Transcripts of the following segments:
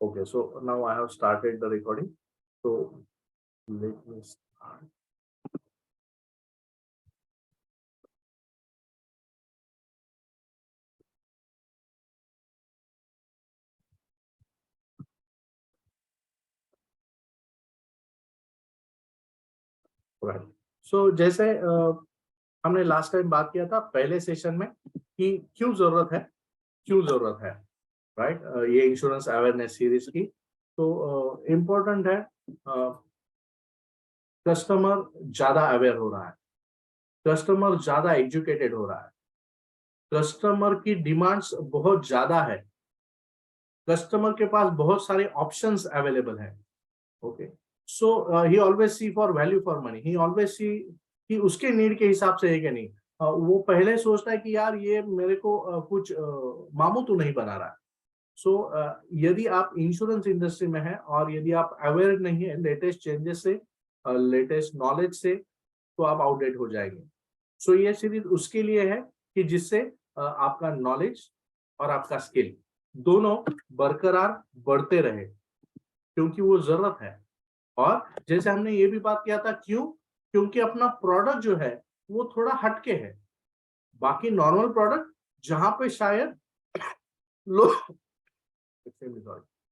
Okay, so now I have started the recording. So let me start. Right. So जैसे हमने last time बात किया था पहले सेशन में कि क्यों जरूरत है, राइट? ये इंश्योरेंस अवेयरनेस सीरीज की तो इम्पोर्टेंट है। कस्टमर ज्यादा अवेयर हो रहा है, कस्टमर ज्यादा एजुकेटेड हो रहा है, कस्टमर की डिमांड्स बहुत ज्यादा है, कस्टमर के पास बहुत सारे ऑप्शंस अवेलेबल हैं। Okay, so he always see for value for money, he always see कि उसके नीड के हिसाब से है कि नहीं। वो पहले सोचता है कि यार ये मेरे को कुछ मामू तो नहीं बना रहा है। सो यदि आप इंश्योरेंस इंडस्ट्री में हैं और यदि आप अवेयर नहीं है लेटेस्ट चेंजेस से, लेटेस्ट नॉलेज से, तो आप आउटडेट हो जाएंगे। सो ये सीरीज उसके लिए है कि जिससे आपका नॉलेज और आपका स्किल दोनों बरकरार बढ़ते रहे, क्योंकि वो जरूरत है। और जैसे हमने ये भी बात किया था, क्योंकि अपना प्रोडक्ट जो है वो थोड़ा हटके है। बाकी नॉर्मल प्रोडक्ट जहां पे शायद लोग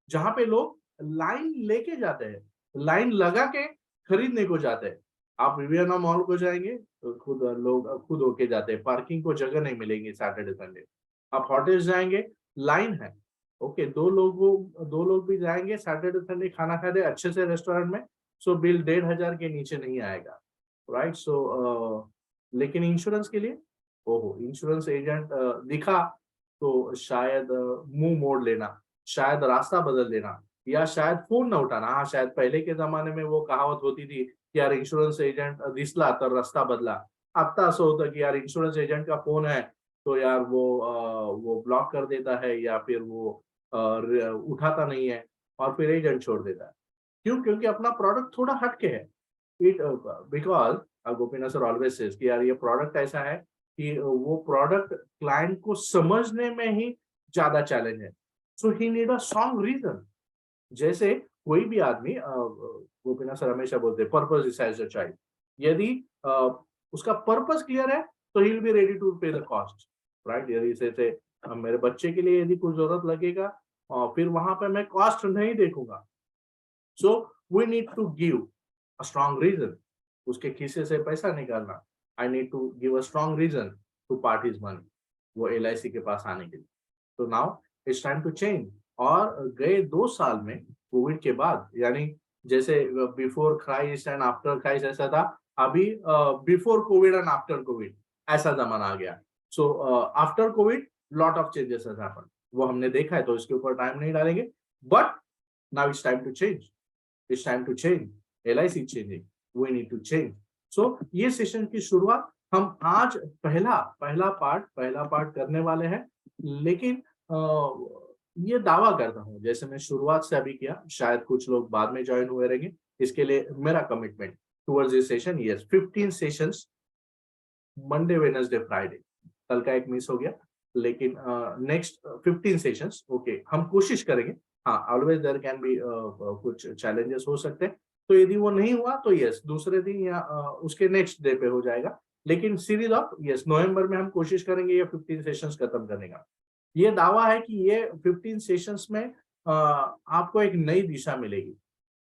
जहां पे लोग लाइन लेके जाते हैं, लाइन लगा के खरीदने को जाते हैं। आप विवियना मॉल को जाएंगे तो खुद लोग खुद होके जाते हैं, पार्किंग को जगह नहीं मिलेगी सैटरडे संडे। आप होटल जाएंगे, लाइन है। ओके, दो लोग भी जाएंगे सैटरडे संडे खाना खाते अच्छे से रेस्टोरेंट में, सो बिल 1,500 के नीचे नहीं आएगा, राइट? सो लेकिन इंश्योरेंस के लिए, ओहो, इंश्योरेंस एजेंट दिखा तो शायद मुंह मोड़ लेना, शायद रास्ता बदल देना, या शायद फोन ना उठाना। हाँ, शायद पहले के जमाने में वो कहावत होती थी कि यार इन्शुरन्स एजंट दिसला तर रस्ता बदला। आता असं होतं की यार इन्शुरन्स एजंट का फोन है तो यार वो ब्लॉक कर देता है या फिर वो उठाता नहीं है और फिर एजेंट छोड़ देता है। क्यों? क्योंकि अपना प्रोडक्ट थोड़ा हटके है। It because Gopinath sir always says कि यार ये प्रोडक्ट ऐसा है कि वो प्रोडक्ट क्लाइंट को समझने में ही ज्यादा चैलेंज है। सो ही नीड अ स्ट्रॉन्ग रीजन। जैसे कोई भी आदमी, गोपीनाथ सर हमेशा बोलते हैं पर्पस डिसाइड्स द चाइल्ड। यदि उसका पर्पस क्लियर है तो he will be ready to pay the cost, right? यदि जैसे मेरे बच्चे के लिए यदि कुछ जरूरत लगेगा और फिर वहां पे मैं कॉस्ट नहीं देखूंगा, so we need to give a strong reason. उसके खीसे से पैसा निकालना, I need to give a strong reason to part his money, वो LIC के पास आने के लिए। तो now it's time to change. और गए 2 साल में कोविड के बाद, यानी जैसे before Christ and after Christ ऐसा था, अभी before Covid and after Covid ऐसा जमाना आ गया। So after Covid lot of changes has happened, वो हमने देखा है तो इसके ऊपर टाइम नहीं डालेंगे। But now it's time to change, it's time to change. LIC changing, we need to change. So ये सेशन की शुरुआत हम आज पहला पार्ट करने वाले हैं। लेकिन ये दावा करता हूँ, जैसे मैं शुरुआत से अभी किया, शायद कुछ लोग बाद में ज्वाइन हुए रहेंगे, इसके लिए मेरा commitment towards this session, yes, 15 sessions, Monday Wednesday Friday. कल का एक मिस हो गया, लेकिन नेक्स्ट 15 सेशंस, ओके, हम कोशिश करेंगे। हाँ, ऑलवेज देयर कैन बी कुछ चैलेंजेस हो सकते हैं, तो यदि वो नहीं हुआ तो यस दूसरे दिन या उसके नेक्स्ट डे पे हो जाएगा। लेकिन सीरीज ऑफ यस नवंबर में हम कोशिश करेंगे ये 15 सेशंस खत्म करने का। ये दावा है कि ये 15 सेशंस में आपको एक नई दिशा मिलेगी,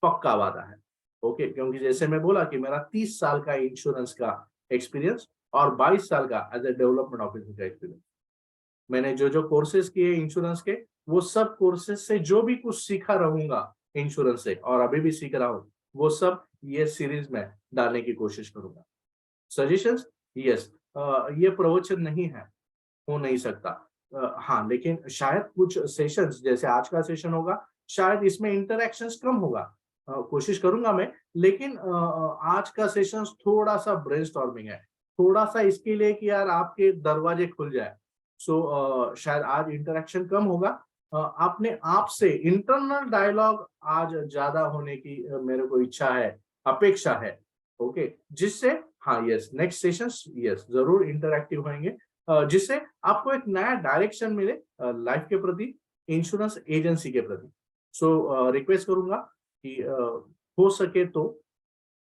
पक्का वादा है। ओके, क्योंकि जैसे मैं बोला कि मेरा 30 साल का इंश्योरेंस का एक्सपीरियंस और 22 साल का एज ए डेवलपमेंट ऑफिसर का एक्सपीरियंस, मैंने जो जो कोर्सेज किए इंश्योरेंस के, वो सब कोर्सेज से जो भी कुछ सीखा रहूंगा इंश्योरेंस से और अभी भी सीख रहा हूँ, वो सब ये सीरीज में डालने की कोशिश करूंगा। सजेशंस, यस, ये प्रवचन नहीं है, हो नहीं सकता। हाँ, लेकिन शायद कुछ सेशंस जैसे आज का सेशन होगा, शायद इसमें इंटरेक्शंस कम होगा, कोशिश करूंगा मैं। लेकिन आज का सेशन थोड़ा सा ब्रेनस्टॉर्मिंग है, थोड़ा सा इसके लिए कि यार आपके दरवाजे खुल जाए। सो शायद आज इंटरेक्शन कम होगा, अपने आप से इंटरनल डायलॉग आज ज्यादा होने की मेरे को इच्छा है, अपेक्षा है। ओके, जिससे हाँ यस नेक्स्ट सेशंस यस जरूर इंटरैक्टिव होंगे, जिससे आपको एक नया डायरेक्शन मिले लाइफ के प्रति, इंश्योरेंस एजेंसी के प्रति। सो रिक्वेस्ट करूंगा कि हो सके तो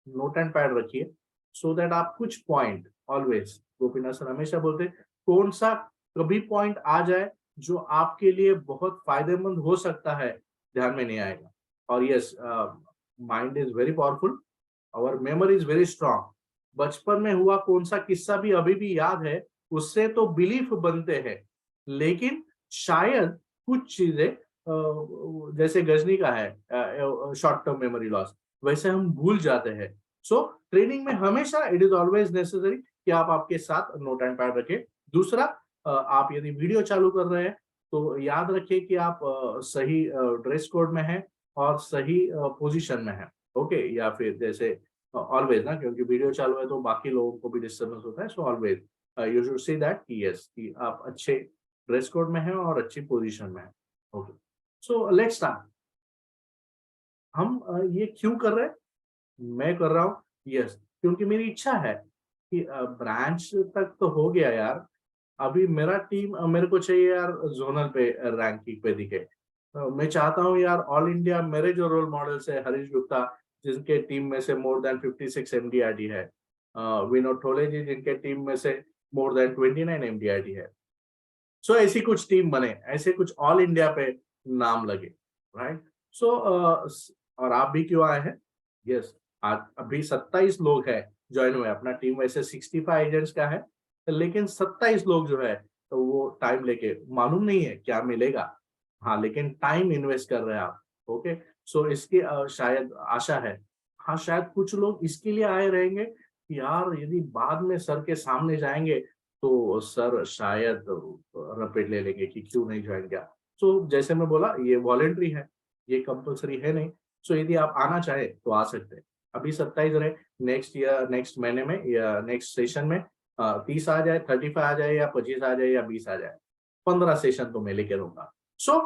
नोट एंड पैड रखिए, सो दैट आप कुछ पॉइंट ऑलवेज, गोपीनाथ सर हमेशा बोलते हैं, कौन सा कभी पॉइंट आ जाए जो आपके लिए बहुत फायदेमंद हो सकता है, ध्यान में नहीं आएगा। और yes, mind is very powerful, our memory is very strong. बचपन में हुआ कौन सा किस्सा भी अभी भी याद है, उससे तो बिलीफ बनते हैं, लेकिन शायद कुछ चीजें जैसे गजनी का है शॉर्ट टर्म मेमोरी लॉस, वैसे हम भूल जाते हैं। सो ट्रेनिंग में हमेशा इट इज ऑलवेज नेसेसरी कि आप आपके साथ नोट एंड पैड रखें। दूसरा, आप यदि वीडियो चालू कर रहे हैं तो याद रखिए कि आप सही ड्रेस कोड में हैं और सही पोजीशन में हैं, ओके। या फिर जैसे ऑलवेज ना, क्योंकि वीडियो चालू है तो बाकी लोगों को भी डिस्टर्बेंस होता है, so always you should see that कि यस, कि आप अच्छे ड्रेस कोड में हैं और अच्छी पोजीशन में हैं, ओके। So let's start. हम ये क्यों कर रहे हैं? मैं कर रहा हूँ, यस, क्योंकि मेरी इच्छा है कि ब्रांच तक तो हो गया यार, अभी मेरा टीम मेरे को चाहिए यार जोनल पे रैंकिंग पे दिखे। मैं चाहता हूँ यार ऑल इंडिया मेरे जो रोल मॉडल्स है हरीश गुप्ता, जिनके टीम में से मोर देन 56 एमडीआरटी है, विनोद ठोले जी जिनके टीम में से मोर देन 29 एमडीआरटी है। सो ऐसी कुछ टीम बने, ऐसे कुछ ऑल इंडिया पे नाम लगे, राइट। सो और आप भी क्यों आए हैं? यस, आज अभी 27 लोग हैं ज्वाइन हुए, अपना टीम वैसे 65 एजेंट्स का है, लेकिन 27 लोग जो है तो वो टाइम लेके, मालूम नहीं है क्या मिलेगा, हाँ, लेकिन टाइम इन्वेस्ट कर रहे हैं आप, ओके। सो इसकी शायद आशा है, हाँ, शायद कुछ लोग इसके लिए आए रहेंगे कि यार यदि बाद में सर के सामने जाएंगे तो सर शायद रपेट ले लेंगे कि क्यों नहीं ज्वाइन किया। सो जैसे मैं बोला, ये वॉलेंट्री है, ये कंपल्सरी है नहीं। सो यदि आप आना चाहे तो आ सकते हैं। अभी 27 रहे, नेक्स्ट ईयर नेक्स्ट महीने में या नेक्स्ट सेशन में 30 आ जाए, 35 आ जाए या 25 आ जाए या 20 आ जाए, 15 सेशन तो मैं लेके रहूंगा। सो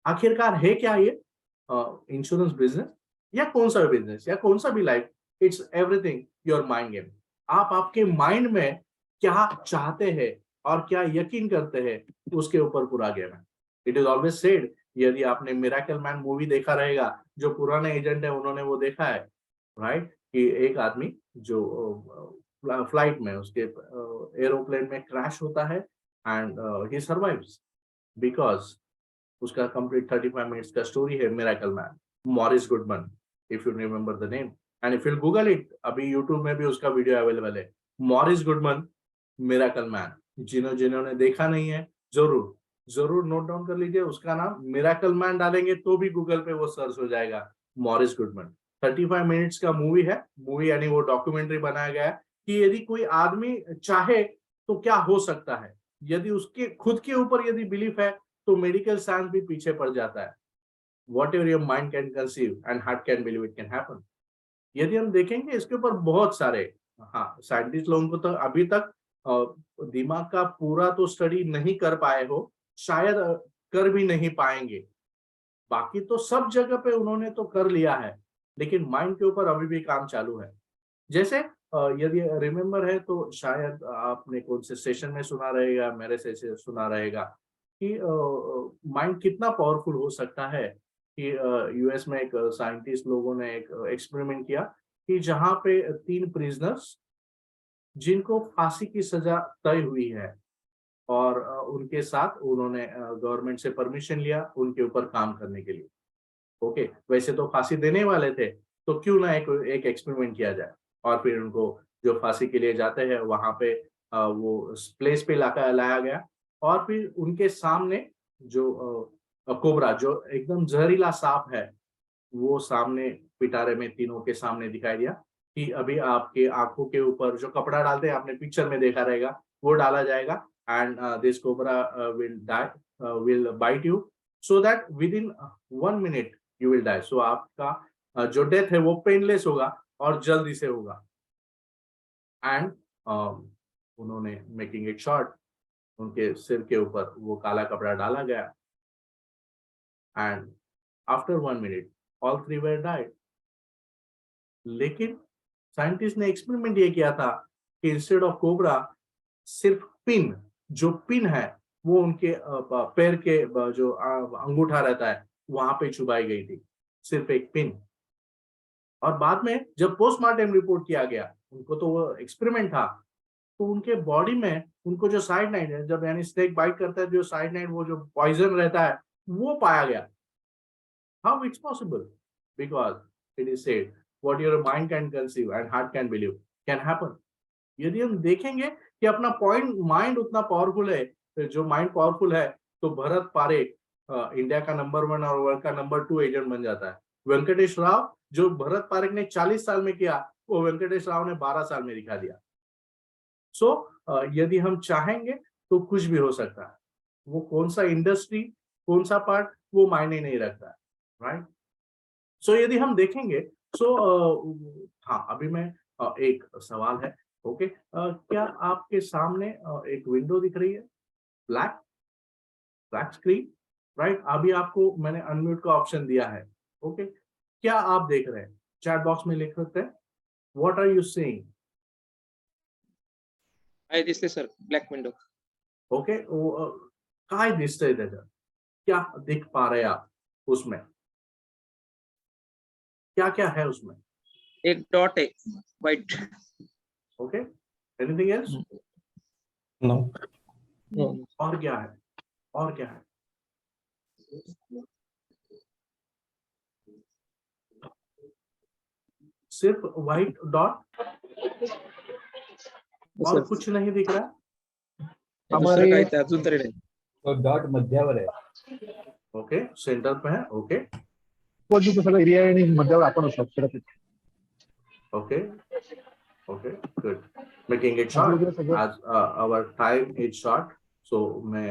आखिरकार है क्या ये इंश्योरेंस बिजनेस, या कौन सा भी बिजनेस, या कौन सा भी life, it's everything your mind game. आप आपके माइंड में क्या चाहते हैं और क्या यकीन करते हैं, उसके ऊपर पूरा गेम है। इट इज ऑलवेज सेड, यदि आपने मिराकल मैन मूवी देखा रहेगा, जो पुराने एजेंट है उन्होंने वो देखा है, राइट, कि एक आदमी जो फ्लाइट में उसके एरोप्लेन में क्रैश होता है एंड ही सर्वाइव्स बिकॉज उसका कंप्लीट 35 मिनट्स का स्टोरी है miracle man, Morris गुडमन, if you remember the name and if you Google it, अभी यूट्यूब में भी उसका वीडियो अवेलेबल है, मॉरिस गुडमन मिरेकल मैन। जिन्होंने देखा नहीं है, जरूर जरूर नोट डाउन कर लीजिए, उसका नाम मिरेकल मैन डालेंगे तो भी गूगल पे वो सर्च हो जाएगा, मॉरिस गुडमन। 35 मिनट्स का मूवी है, मूवी यानी वो डॉक्यूमेंट्री बनाया गया है कि यदि कोई आदमी चाहे तो क्या हो सकता है, यदि उसके खुद के ऊपर यदि बिलीफ है तो मेडिकल साइंस भी पीछे पड़ जाता है। What ever your mind can conceive and heart can believe, it can happen. यदि हम देखेंगे इसके ऊपर बहुत सारे, हाँ, साइंटिस्ट लोगों को तो अभी तक दिमाग का पूरा तो स्टडी नहीं कर पाए हो, शायद कर भी नहीं पाएंगे। बाकी तो सब जगह पे उन्होंने तो कर लिया है, लेकिन माइंड के ऊपर अभी भी काम चालू है। जैसे यदि रिमेम्बर है तो शायद आपने कौन से सेशन में सुना रहेगा, मेरे से सुना रहेगा कि माइंड कितना पावरफुल हो सकता है कि यूएस में एक साइंटिस्ट लोगों ने एक एक्सपेरिमेंट किया कि जहां पे 3 प्रिजनर्स जिनको फांसी की सजा तय हुई है, और उनके साथ उन्होंने गवर्नमेंट से परमिशन लिया उनके ऊपर काम करने के लिए, ओके। वैसे तो फांसी देने वाले थे, तो क्यों ना एक एक एक्सपेरिमेंट किया जाए। और फिर उनको जो फांसी के लिए जाते हैं वहां पे वो प्लेस पे लाया गया, और फिर उनके सामने जो कोबरा, जो एकदम जहरीला सांप है, वो सामने पिटारे में तीनों के सामने दिखाई दिया कि अभी आपके आंखों के ऊपर जो कपड़ा डालते हैं, आपने पिक्चर में देखा रहेगा, वो डाला जाएगा and this cobra will die, will bite you, so that within 1 minute you will die. So आपका जो डेथ है वो पेनलेस होगा और जल्दी से होगा। एंड उन्होंने मेकिंग इट शॉर्ट, उनके सिर के ऊपर वो काला कपड़ा डाला गया and after 1 minute all 3 were died. लेकिन साइंटिस्ट ने एक्सपेरिमेंट ये किया था कि इंस्टेड ऑफ कोबरा, सिर्फ पिन, जो पिन है वो उनके पैर के जो अंगूठा रहता है वहां पे चुभाई गई थी, सिर्फ एक पिन। और बाद में जब पोस्टमार्टम रिपोर्ट किया गया, उनको तो वो एक्सपेरिमेंट था, तो उनके बॉडी में उनको जो साइनाइड है, जब यानी स्नेक बाइट करता है जो साइनाइड, वो जो पॉइजन रहता है, वो पाया गया। How it's possible? Because it is said what your mind can conceive and heart can believe can happen. यदि हम देखेंगे कि अपना पॉइंट माइंड उतना पावरफुल है, जो माइंड पावरफुल है, तो भरत पारेख इंडिया का नंबर 1 और वर्ल्ड का नंबर 2 एजेंट बन जाता है। वेंकटेश राव, जो भरत पारेख ने 40 साल में किया, वो वेंकटेश राव ने 12 साल में दिखा दिया। सो यदि हम चाहेंगे तो कुछ भी हो सकता है। वो कौन सा इंडस्ट्री, कौन सा पार्ट, वो मायने नहीं रखता है, राइट। सो यदि हम देखेंगे, सो हाँ, अभी मैं एक सवाल है, ओके, क्या आपके सामने एक विंडो दिख रही है, ब्लैक ब्लैक स्क्रीन, राइट। अभी आपको मैंने अनम्यूट का ऑप्शन दिया है, ओके। क्या आप देख रहे हैं? चैट बॉक्स में लिख सकते हैं, व्हाट आर यू सीइंग? आहे दिसते सर, ब्लॅक विंडो. ओके, काय दिसतंय त्याच्यात? क्या दिख पा रहे हैं आप उसमें? क्या क्या है उसमें? एक डॉट आहे white. Okay, anything else? No. और क्या है? और क्या है? सिर्फ व्हाइट डॉट और कुछ नहीं दिख रहा? दुसरं काही ते अजून तरी नाही. तो डॉट मध्यावर आहे. ओके, सेंटर पे है, ओके तो सगळं एरिया आणि मध्यावर आपण असतो. Okay okay, good, making it short as our time is short, so मैं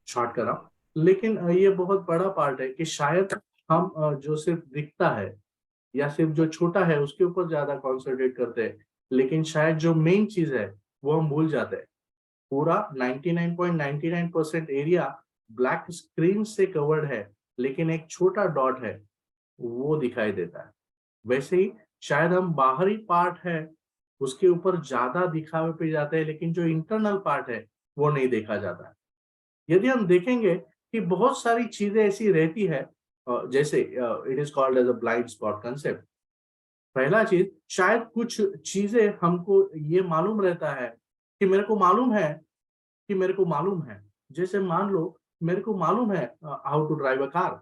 शॉर्ट कर रहा हूँ। लेकिन ये बहुत बड़ा पार्ट है कि शायद हम जो सिर्फ दिखता है या सिर्फ जो छोटा है उसके ऊपर ज्यादा कॉन्सेंट्रेट करते हैं, लेकिन शायद जो मेन चीज है वो हम भूल जाते हैं। पूरा 99.99% एरिया ब्लैक स्क्रीन से कवर्ड है, लेकिन एक छोटा डॉट है वो दिखाई देता है। वैसे ही शायद हम बाहरी पार्ट है उसके ऊपर ज्यादा दिखावे पे जाते हैं, लेकिन जो इंटरनल पार्ट है वो नहीं देखा जाता है। यदि हम देखेंगे कि बहुत सारी चीजें ऐसी रहती है, जैसे it is called as a blind spot concept. पहला चीज, शायद कुछ चीजें हमको ये मालूम रहता है कि मेरे को मालूम है कि मेरे को मालूम है। जैसे मान लो मेरे को मालूम है how to drive a car.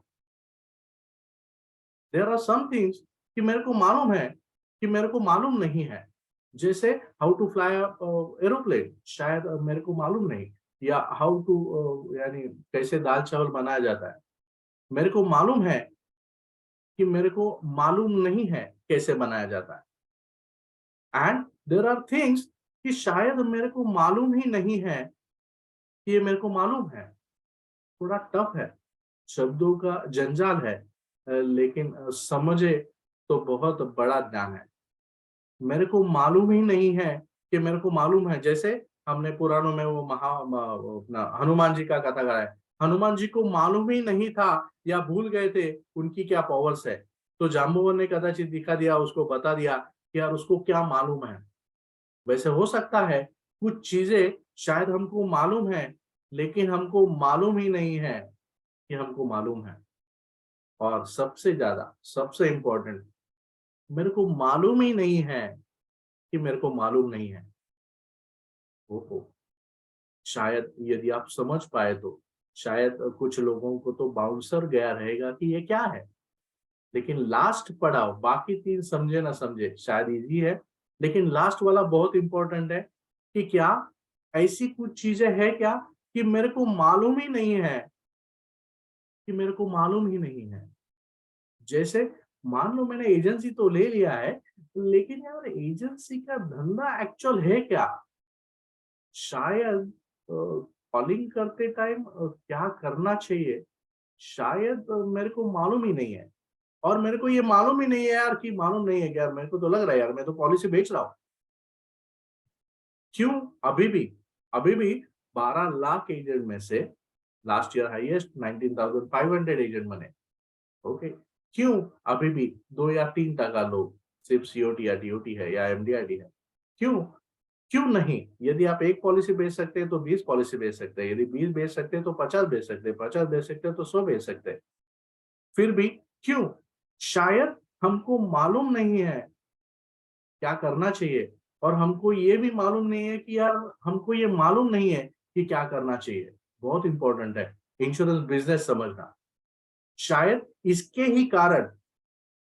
There are some things कि मेरे को मालूम है कि मेरे को मालूम नहीं है। जैसे हाउ टू फ्लाई एरोप्लेन, शायद मेरे को मालूम नहीं, या हाउ टू यानी कैसे दाल चावल बनाया जाता है, मेरे को मालूम है कि मेरे को मालूम नहीं है कैसे बनाया जाता है। एंड देयर आर थिंग्स कि शायद मेरे को मालूम ही नहीं है कि ये मेरे को मालूम है। थोड़ा टफ है, शब्दों का जंजाल है, लेकिन समझे तो बहुत बड़ा ज्ञान है। मेरे को मालूम ही नहीं है कि मेरे को मालूम है। जैसे हमने पुराणों में वो अपना हनुमान जी का कथा गाया है, हनुमान जी को मालूम ही नहीं था या भूल गए थे उनकी क्या पावर्स है, तो जाम्बुवन ने कदाचित दिखा दिया, उसको बता दिया कि यार उसको क्या मालूम है। वैसे हो सकता है कुछ चीजें शायद हमको मालूम है, लेकिन हमको मालूम ही नहीं है कि हमको मालूम है। और सबसे ज्यादा, सबसे इंपॉर्टेंट, मेरे को मालूम ही नहीं है कि मेरे को मालूम नहीं है। ओहो, शायद यदि आप समझ पाए तो शायद कुछ लोगों को तो बाउंसर गया रहेगा कि ये क्या है। लेकिन लास्ट पड़ाव, बाकी 3 समझे ना समझे शायद इजी है, लेकिन लास्ट वाला बहुत इंपॉर्टेंट है कि क्या ऐसी कुछ चीजें है क्या कि मेरे को मालूम ही नहीं है कि मेरे को मालूम ही नहीं है। जैसे मान लो मैंने एजेंसी तो ले लिया है, लेकिन यार एजेंसी का धंधा एक्चुअल है क्या? शायद कॉलिंग करते टाइम क्या करना चाहिए, शायद मेरे को मालूम ही नहीं है। और मेरे को ये मालूम ही नहीं है यार कि मालूम नहीं है कि यार मेरे को तो लग रहा है यार मैं तो पॉलिसी बेच रहा हूँ। क्यों? अभी भी 12 लाख एजेंट में से लास्ट ईयर हाईएस्ट 19,500 एजेंट बने। ओके, क्यों अभी भी 2 या 3% लोग सिर्फ सीओटी या टीओटी है या एमडीआईडी है? क्यों? क्यों नहीं? यदि आप एक पॉलिसी बेच सकते हैं तो 20 पॉलिसी बेच सकते हैं, यदि 20 बेच सकते हैं तो 50 बेच सकते हैं, 50 बेच सकते हैं तो 100 बेच सकते हैं। फिर भी क्यों? शायद हमको मालूम नहीं है क्या करना चाहिए, और हमको ये भी मालूम नहीं है कि यार हमको ये मालूम नहीं है कि क्या करना चाहिए। बहुत इंपॉर्टेंट है इंश्योरेंस बिजनेस समझना। शायद इसके ही कारण,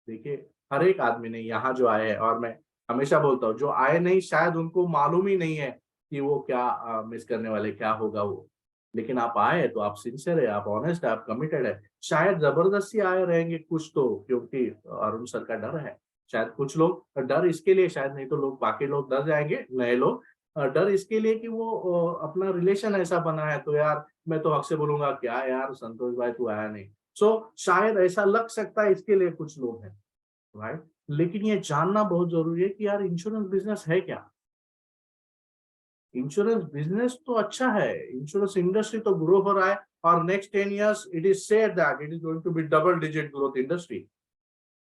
देखिए, हर एक आदमी ने यहाँ जो आए हैं, और मैं हमेशा बोलता हूँ जो आए नहीं शायद उनको मालूम ही नहीं है कि वो क्या मिस करने वाले, क्या होगा वो। लेकिन आप आए तो आप सिंसियर है, आप ऑनेस्ट है, आप कमिटेड है। शायद जबरदस्ती आए रहेंगे कुछ तो, क्योंकि अरुण सर का डर है। शायद कुछ लोग डर इसके लिए, शायद नहीं तो लोग बाकी लोग डर जाएंगे, नए लोग डर इसके लिए कि वो अपना रिलेशन ऐसा बना है तो यार मैं तो हक से बोलूंगा क्या यार संतोष भाई तू आया नहीं। सो शायद ऐसा लग सकता है, इसके लिए कुछ लोग हैं, राइट। लेकिन ये जानना बहुत जरूरी है कि यार इंश्योरेंस बिजनेस है क्या। इंश्योरेंस बिजनेस तो अच्छा है, इंश्योरेंस इंडस्ट्री तो ग्रो हो रहा है, और next 10 years it is said that it is going to be double digit growth industry.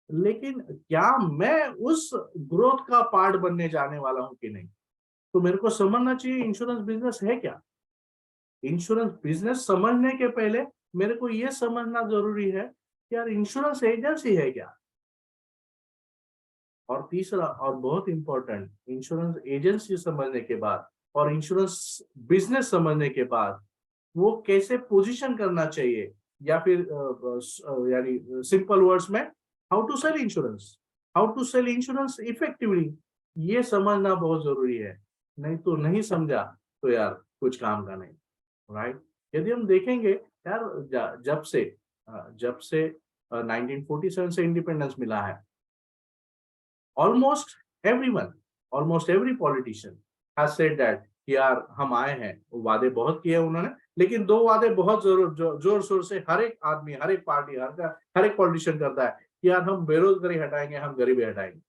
लेकिन क्या मैं उस ग्रोथ का पार्ट बनने जाने वाला हूं कि नहीं? तो मेरे को समझना चाहिए इंश्योरेंस बिजनेस है क्या। इंश्योरेंस बिजनेस समझने के पहले मेरे को यह समझना जरूरी है कि यार इंश्योरेंस एजेंसी है क्या। और तीसरा और बहुत इंपॉर्टेंट, इंश्योरेंस एजेंसी समझने के बाद और इंश्योरेंस बिजनेस समझने के बाद वो कैसे पोजीशन करना चाहिए, या फिर यानी सिंपल वर्ड्स में how to sell insurance, how to sell insurance effectively, ये समझना बहुत जरूरी है। नहीं तो नहीं समझा तो यार कुछ काम का नहीं, राइट। यदि हम देखेंगे यार जब से 1947 से इंडिपेंडेंस मिला है, almost everyone, almost every politician has said that कि यार हम आए हैं, वादे बहुत किए उन्होंने, लेकिन दो वादे बहुत जोर शोर से हर एक आदमी, हर एक पार्टी, हर एक पॉलिटिशियन करता है कि यार हम बेरोजगारी हटाएंगे, हम गरीबी हटाएंगे।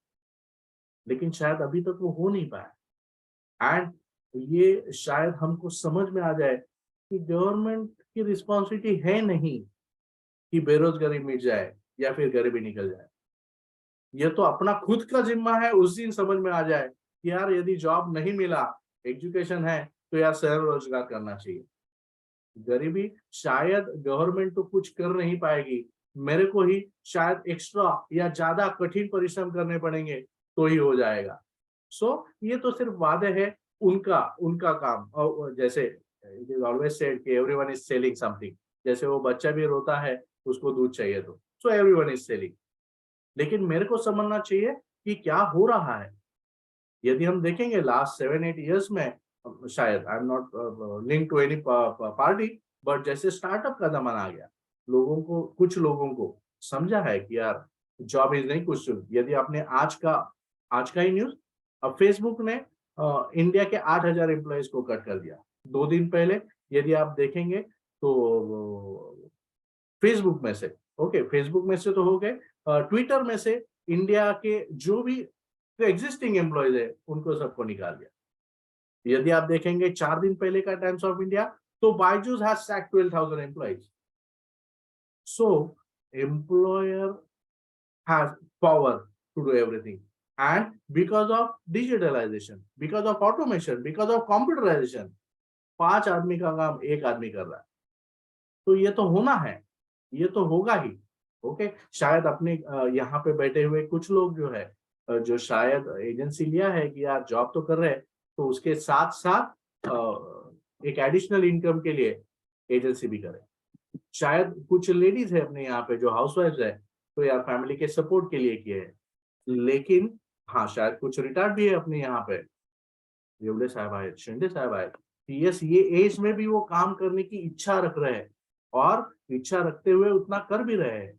लेकिन शायद अभी तक वो हो नहीं पाया। एंड ये शायद हमको समझ में आ जाए कि गवर्नमेंट की रिस्पॉन्सिबिलिटी है नहीं कि बेरोजगारी मिट जाए या फिर गरीबी निकल जाए। ये तो अपना खुद का जिम्मा है। उस दिन समझ में आ जाए कि यार यदि जॉब नहीं मिला, एजुकेशन है, तो यार स्वयं रोजगार करना चाहिए। गरीबी शायद गवर्नमेंट तो कुछ कर नहीं पाएगी, मेरे को ही शायद एक्स्ट्रा या ज्यादा कठिन परिश्रम करने पड़ेंगे तो ही हो जाएगा। सो ये तो सिर्फ वादे है, उनका उनका काम। और जैसे इट इज ऑलवेज सेड कि एवरीवन इज सेलिंग समथिंग, जैसे वो बच्चा भी रोता है उसको दूध चाहिए तो सो एवरीवन इज सेलिंग। लेकिन मेरे को समझना चाहिए कि क्या हो रहा है। यदि हम देखेंगे लास्ट 7-8 इयर्स में, शायद I am not link to any party, but जैसे स्टार्टअप का जमाना आ गया, लोगों को, कुछ लोगों को समझा है कि यार जॉब इज नहीं कुछ। यदि आपने आज का ही न्यूज, अब फेसबुक ने इंडिया के 8,000 एम्प्लॉयज को कट कर दिया 2 दिन पहले। यदि आप देखेंगे तो फेसबुक में से, ओके फेसबुक में से तो हो गए, ट्विटर में से इंडिया के जो भी एग्जिस्टिंग एम्प्लॉयज है उनको सबको निकाल दिया। यदि आप देखेंगे 4 दिन पहले का टाइम्स ऑफ इंडिया, तो Byju's has sacked 12,000 employees. So employer has power to do everything, and because of digitalization, because of automation, because of computerization, 5 आदमी का काम 1 आदमी कर रहा है। तो ये तो होना है, ये तो होगा ही। ओके, शायद अपने यहाँ पे बैठे हुए कुछ लोग जो है, जो शायद एजेंसी लिया है कि यार जॉब तो कर रहे हैं, तो उसके साथ साथ एक एडिशनल इनकम के लिए एजेंसी भी करे। शायद कुछ लेडीज है अपने यहाँ पे जो हाउसवाइफ है, तो यार फैमिली के सपोर्ट के लिए किए है। लेकिन हाँ, शायद कुछ रिटायर्ड भी है अपने यहाँ पे, येवले साहब आए, शिंदे साहब आए, यस ये एज में भी वो काम करने की इच्छा रख रहे हैं, और इच्छा रखते हुए उतना कर भी रहे हैं।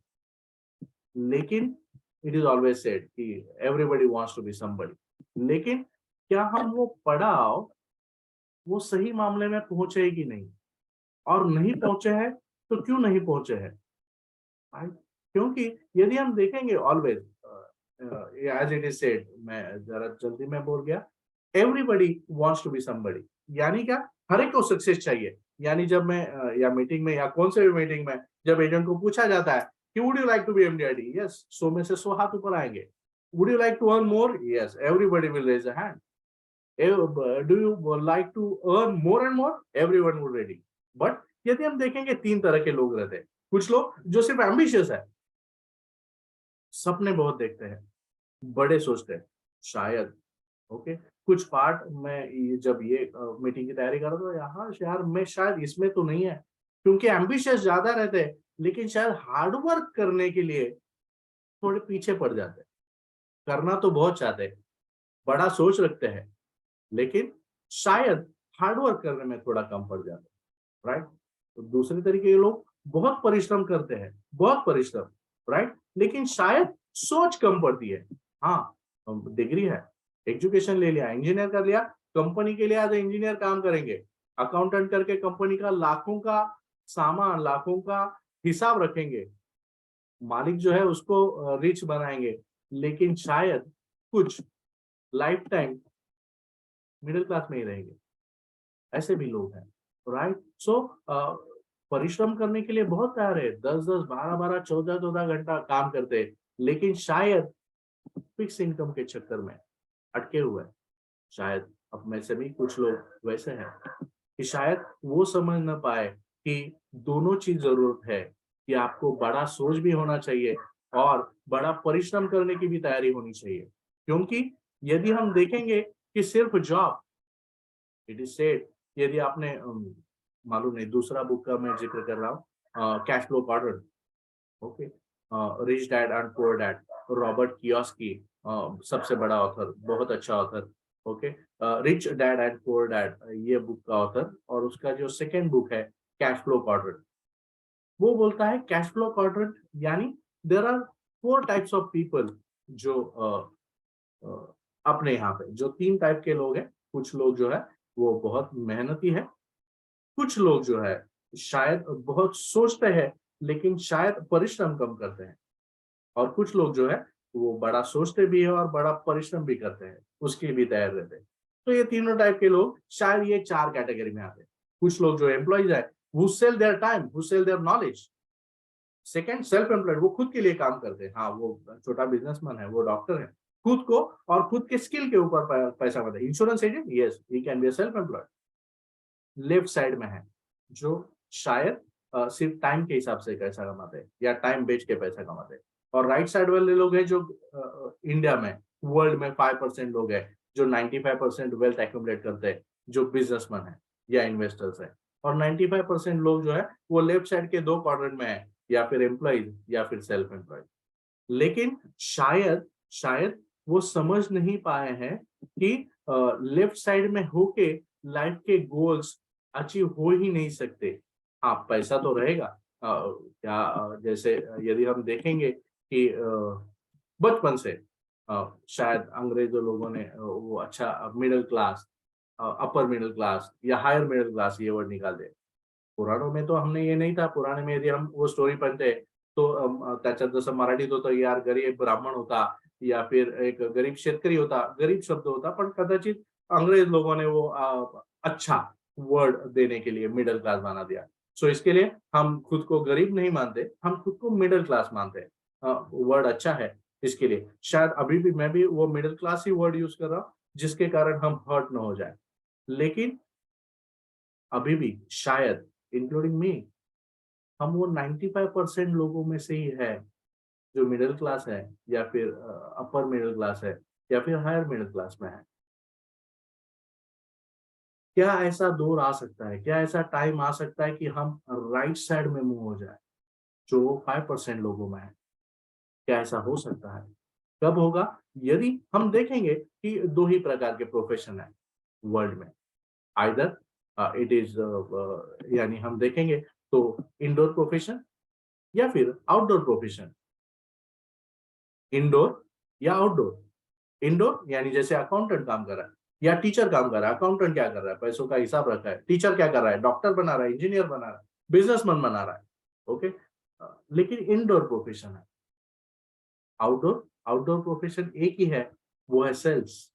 लेकिन इट इज ऑलवेज सेड कि everybody wants to be somebody. लेकिन क्या हम वो पड़ाव वो सही मामले में पहुंचे कि नहीं, और नहीं पहुंचे हैं तो क्यों नहीं पहुंचे हैं, राइट। क्योंकि यदि हम देखेंगे always as it is said, मैं जरा जल्दी में बोल गया, everybody wants to be somebody, यानी क्या, हर एक को सक्सेस चाहिए। यानी जब मैं या मीटिंग में या कौन से भी मीटिंग में जब एजेंट को पूछा जाता है कि would you like to be MDID, yes, 100 में से 100 हाथ ऊपर आएंगे। Would you like to earn more, yes, everybody will raise a hand. Do you like to earn more and more, everyone would ready. But यदि हम देखेंगे तीन तरह के लोग रहते हैं। कुछ लोग जो सिर्फ एम्बिशियस है, सपने बहुत देखते हैं, बड़े सोचते हैं, शायद ओके कुछ पार्ट में जब ये मीटिंग की तैयारी कर रहा था, यहाँ यार मैं शायद इसमें तो नहीं है, क्योंकि एम्बिशियस ज्यादा रहते हैं लेकिन शायद हार्ड वर्क करने के लिए थोड़े पीछे पड़ जाते हैं। करना तो बहुत चाहते हैं, बड़ा सोच रखते हैं, लेकिन शायद हार्ड वर्क करने में थोड़ा कम पड़ जाते हैं, राइट। तो दूसरे तरीके के लोग बहुत परिश्रम करते हैं, बहुत परिश्रम, राइट, लेकिन शायद सोच कम पड़ती है। हाँ, डिग्री है, एजुकेशन ले लिया, इंजीनियर कर लिया, कंपनी के लिए एज इंजीनियर काम करेंगे, अकाउंटेंट करके कंपनी का लाखों का सामान, लाखों का हिसाब रखेंगे, मालिक जो है उसको रिच बनाएंगे, लेकिन शायद कुछ लाइफ टाइम मिडिल क्लास में ही रहेंगे। ऐसे भी लोग हैं, राइट। सो परिश्रम करने के लिए बहुत तैयार है, 10-10, 12-12, 14-14 घंटा काम करते हैं, लेकिन शायद फिक्स इनकम के चक्कर में अटके हुए हैं। शायद अब में से भी कुछ लोग वैसे हैं कि शायद वो समझ ना पाए कि दोनों चीज जरूरत है, कि आपको बड़ा सोच भी होना चाहिए और बड़ा परिश्रम करने की भी तैयारी होनी चाहिए। क्योंकि यदि हम देखेंगे कि सिर्फ जॉब, इट इज सेड, यदि आपने मालूम नहीं, दूसरा बुक का मैं जिक्र कर रहा हूँ, cash flow quadrant, okay, rich dad and poor dad, Robert Kiyosaki, सबसे बड़ा ऑथर, बहुत अच्छा author, okay, rich dad and poor dad, ये बुक का ऑथर। और उसका जो सेकेंड बुक है कैश फ्लो क्वाड्रेंट, वो बोलता है कैश फ्लो क्वाड्रेंट यानी there are 4 types of people, जो अपने यहाँ पे जो 3 टाइप के लोग हैं। कुछ लोग जो है वो बहुत मेहनती है, कुछ लोग जो है शायद बहुत सोचते हैं लेकिन शायद परिश्रम कम करते हैं, और कुछ लोग जो है वो बड़ा सोचते भी है और बड़ा परिश्रम भी करते हैं, उसके भी तैयार रहते हैं। तो ये तीनों टाइप के लोग शायद ये 4 कैटेगरी में आते हैं। कुछ लोग जो एम्प्लॉइज है, who sell their time, who sell their knowledge। Second self employed, वो खुद के लिए काम करते हैं, हाँ वो छोटा बिजनेसमैन है, वो डॉक्टर है, खुद को और खुद के स्किल के ऊपर पैसा कमाते हैं। Insurance agent, yes he can be a self employed. Left side में है जो शायद सिर्फ टाइम के हिसाब से पैसा कमाते हैं या टाइम बेच के पैसा कमाते हैं। और राइट साइड वाले लोग हैं जो इंडिया में, वर्ल्ड में 5% लोग हैं जो 95% वेल्थ एक्यूमुलेट करते हैं, जो बिजनेसमैन है या इन्वेस्टर्स है। और 95% लोग जो है वो लेफ्ट साइड के 2 क्वाड्रेंट में है, या फिर एम्प्लॉइज या फिर सेल्फ एम्प्लॉयड। लेकिन शायद शायद वो समझ नहीं पाए हैं कि लेफ्ट साइड में होके लाइफ के गोल्स अचीव हो ही नहीं सकते। हाँ, पैसा तो रहेगा, जैसे यदि हम देखेंगे कि बचपन से शायद अंग्रेजों लोगों ने वो अच्छा middle class, upper middle class या हायर मिडिल क्लास ये वर्ड निकाल दे। पुराणों में तो हमने ये नहीं था, पुराणे में यदि हम वो स्टोरी पढ़ते तो त्याच्यात जसं मराठीत होतं, यार गरीब ब्राह्मण होता या फिर एक गरीब शेतकरी होता, गरीब शब्द होता, पण कदाचित अंग्रेज लोगों ने वो अच्छा वर्ड देने के लिए मिडिल क्लास बना दिया। सो इसके लिए हम खुद को गरीब नहीं मानते, हम खुद को मिडिल क्लास मानते हैं। वर्ड अच्छा है इसके लिए, शायद अभी भी मैं भी वो मिडिल क्लास ही वर्ड यूज कर रहा हूँ जिसके कारण हम हर्ट न हो जाए। लेकिन अभी भी शायद इंक्लूडिंग मी, हम वो 95% लोगों में से ही है जो मिडिल क्लास है या फिर अपर मिडिल क्लास है या फिर हायर मिडिल क्लास में है। क्या ऐसा दौर आ सकता है, क्या ऐसा टाइम आ सकता है कि हम राइट साइड में मूव हो जाए जो 5% लोगों में है? क्या ऐसा हो सकता है? कब होगा? यदि हम देखेंगे कि 2 ही प्रकार के प्रोफेशन है वर्ल्ड में, आइदर इट इज यानी हम देखेंगे तो इंडोर प्रोफेशन या फिर आउटडोर प्रोफेशन। इंडोर या आउटडोर। इंडोर यानी जैसे अकाउंटेंट काम कर रहा है या टीचर काम कर रहा है। अकाउंटेंट क्या कर रहा है? पैसों का हिसाब रखा है। टीचर क्या कर रहा है? डॉक्टर बना रहा है, इंजीनियर बना रहा है, बिजनेसमैन बना रहा है। ओके, लेकिन इंडोर प्रोफेशन है। आउटडोर आउटडोर प्रोफेशन एक ही है, वो है सेल्स।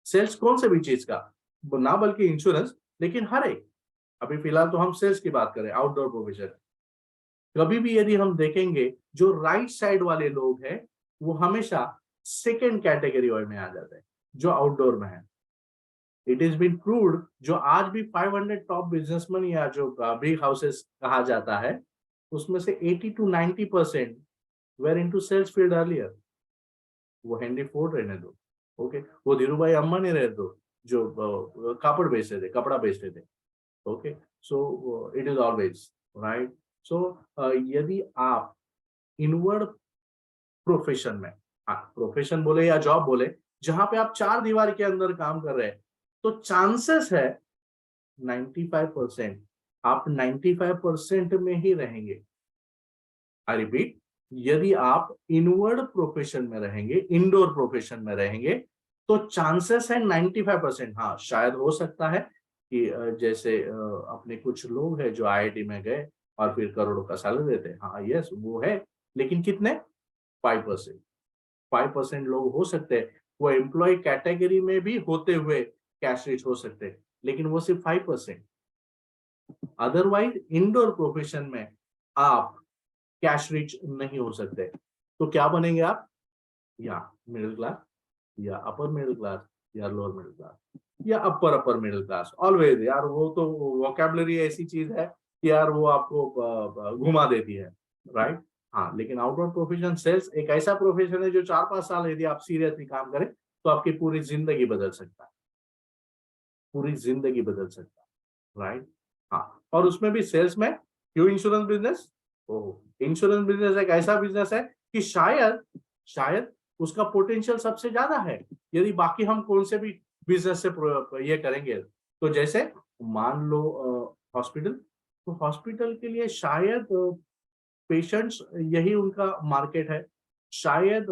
सेल्स कौन से भी चीज का, ना बल्कि इंश्योरेंस, लेकिन हर एक। अभी फिलहाल तो हम सेल्स की बात करें, आउटडोर प्रोफेशन। कभी भी यदि हम देखेंगे जो राइट साइड वाले लोग हैं वो हमेशा सेकेंड कैटेगरी में आ जाते हैं, जो आउटडोर में है। इट इज बीन प्रूव्ड, जो आज भी 500 टॉप बिजनेसमैन या जो बिग हाउसेस कहा जाता है, उसमें से 80 to 90% were into sales field earlier. वो हेनरी फोर्ड रहने दो, ओके, वो धीरूभाई अंबानी रहने दो, जो कापड़ बेचते थे, कपड़ा बेचते थे, okay. So it is always right. So यदि आप इनवर्ड प्रोफेशन में, प्रोफेशन बोले या जॉब बोले, जहां पे आप चार दीवार के अंदर काम कर रहे हैं, तो चांसेस है 95% आप 95% में ही रहेंगे। आई रिपीट, यदि आप इनवर्ड प्रोफेशन में रहेंगे, इंडोर प्रोफेशन में रहेंगे, तो चांसेस है 95%। हाँ, शायद हो सकता है कि जैसे अपने कुछ लोग हैं जो आईआईटी में गए और फिर करोड़ों का सैलरी देते हैं, हाँ यस वो है, लेकिन कितने? 5%। 5% लोग हो सकते हैं, वो एम्प्लॉय कैटेगरी में भी होते हुए कैश रिच हो सकते हैं, लेकिन वो सिर्फ 5%। अदरवाइज इंडोर प्रोफेशन में आप कैश रिच नहीं हो सकते। तो क्या बनेंगे आप? या मिडिल क्लास, या अपर मिडिल क्लास, या लोअर मिडिल क्लास, या अपर मिडिल क्लास। ऑलवेज यार, वो तो वोकैबुलरी ऐसी चीज है कि यार वो आपको घुमा देती है, राइट। हाँ, लेकिन आउटडोर प्रोफेशन सेल्स एक ऐसा प्रोफेशन है जो 4-5 साल यदि आप सीरियसली काम करें तो आपकी पूरी जिंदगी बदल सकता है, पूरी जिंदगी बदल सकता है, राइट। हाँ, और उसमें भी सेल्स में क्यों इंश्योरेंस बिजनेस? ओह, इंश्योरेंस बिजनेस एक ऐसा बिजनेस है कि शायद शायद उसका पोटेंशियल सबसे ज्यादा है यदि बाकी हम कौन से भी बिजनेस से ये करेंगे। तो जैसे मान लो हॉस्पिटल, तो हॉस्पिटल के लिए शायद पेशेंट्स यही उनका मार्केट है। शायद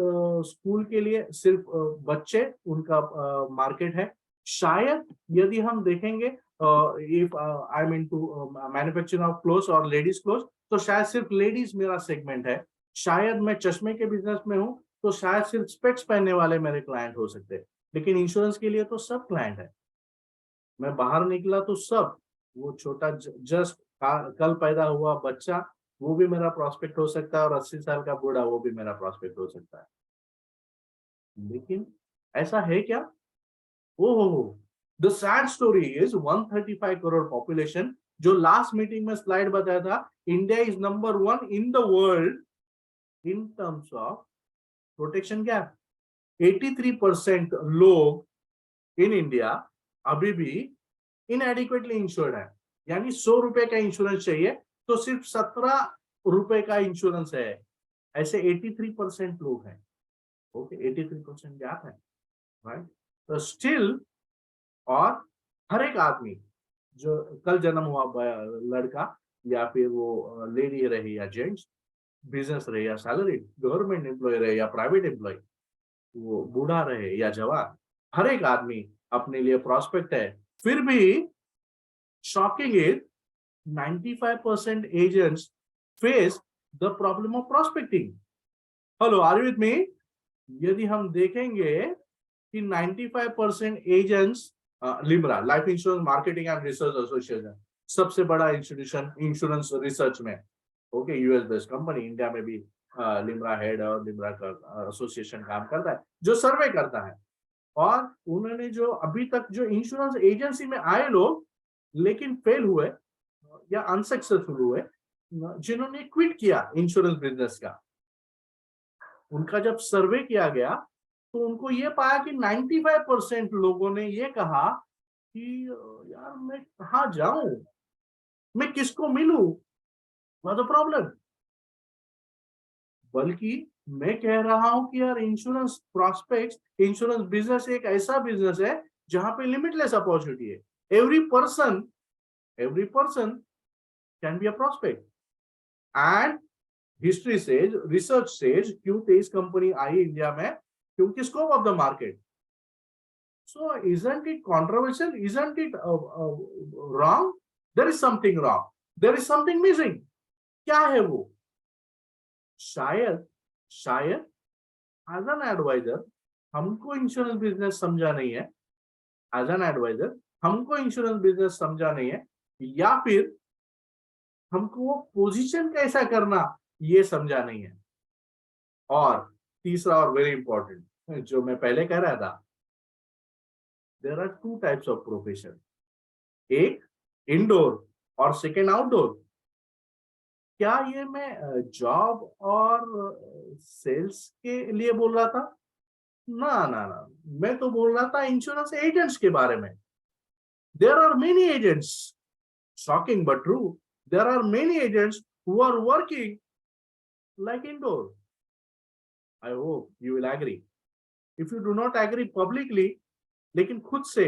स्कूल के लिए सिर्फ बच्चे उनका मार्केट है। शायद यदि हम देखेंगे if I mean to manufacturing of clothes और लेडीज क्लोथ्स, तो शायद सिर्फ लेडीज मेरा सेगमेंट है। शायद मैं चश्मे के बिजनेस में हूँ, तो शायद सिर्फ स्पेक्स पहनने वाले मेरे क्लाइंट हो सकते हैं। लेकिन इंश्योरेंस के लिए तो सब क्लाइंट है। मैं बाहर निकला तो सब, वो छोटा जस्ट कल पैदा हुआ बच्चा, वो भी मेरा प्रॉस्पेक्ट हो सकता है, और 80 साल का बूढ़ा, वो भी मेरा प्रॉस्पेक्ट हो सकता है। लेकिन ऐसा है क्या? ओहो, the sad story is 135 crore population, जो लास्ट मीटिंग में स्लाइड बताया था, India is number 1 in the world in terms of protection gap. 83% लोग इन इंडिया अभी भी इनएडिक्वेटली इंश्योर्ड है। यानी 100 रुपए का इंश्योरेंस चाहिए तो सिर्फ 17 रुपए का इंश्योरेंस है। ऐसे 83% लोग हैं, ओके, 83% गैप है, राइट। तो स्टिल, और हर एक आदमी जो कल जन्म हुआ लड़का, या फिर वो लेडी रहे या जेंट्स, बिजनेस रहे या सैलरी, गवर्नमेंट एम्प्लॉय रहे या प्राइवेट एम्प्लॉय, वो बूढ़ा रहे या जवान, हर एक आदमी अपने लिए प्रॉस्पेक्ट है। फिर भी shocking is 95% agents face the problem of prospecting. Hello, are you with me? यदि हम देखेंगे कि 95% agents, LIMRA life insurance marketing and research association, सबसे बड़ा इंस्टीट्यूशन इंश्योरेंस रिसर्च में, okay, US based company, India में भी लिम्रा हेड और लिम्रा का एसोसिएशन काम करता है, जो सर्वे करता है। और उन्होंने जो अभी तक जो इंश्योरेंस एजेंसी में आए लोग लेकिन फेल हुए या अनसक्सेसफुल हुए, जिन्होंने क्विट किया इंश्योरेंस बिजनेस का, उनका जब सर्वे किया गया तो उनको ये पाया कि 95% लोगों ने ये कहा कि यार मैं कहाँ जाऊं, मैं किसको मिलूं, व्हाट द प्रॉब्लम। बल्कि मैं कह रहा हूं कि यार इंश्योरेंस प्रॉस्पेक्ट्स, इंश्योरेंस बिजनेस एक ऐसा बिजनेस है जहां पे लिमिटलेस अपॉर्चुनिटी है। Every person can be a prospect. And history says, research says, क्यों 23 कंपनी आई इंडिया में, क्योंकि scope of the market. So isn't it controversial, isn't it wrong? There is something wrong, there is something missing. क्या है वो? शायद as an advisor हमको insurance business समझा नहीं है, एज एन एडवाइजर हमको इंश्योरेंस बिजनेस समझा नहीं है, या फिर हमको वो पोजीशन कैसा करना ये समझा नहीं है। और तीसरा और वेरी इंपॉर्टेंट, जो मैं पहले कह रहा था, there are two types of profession, एक इंडोर और सेकेंड आउटडोर। क्या ये मैं जॉब और सेल्स के लिए बोल रहा था? ना ना ना, मैं तो बोल रहा था इंश्योरेंस एजेंट्स के बारे में। There are many agents, shocking but true, there are many agents who are working like indoor. I hope you will agree. If you do not agree publicly, लेकिन खुद से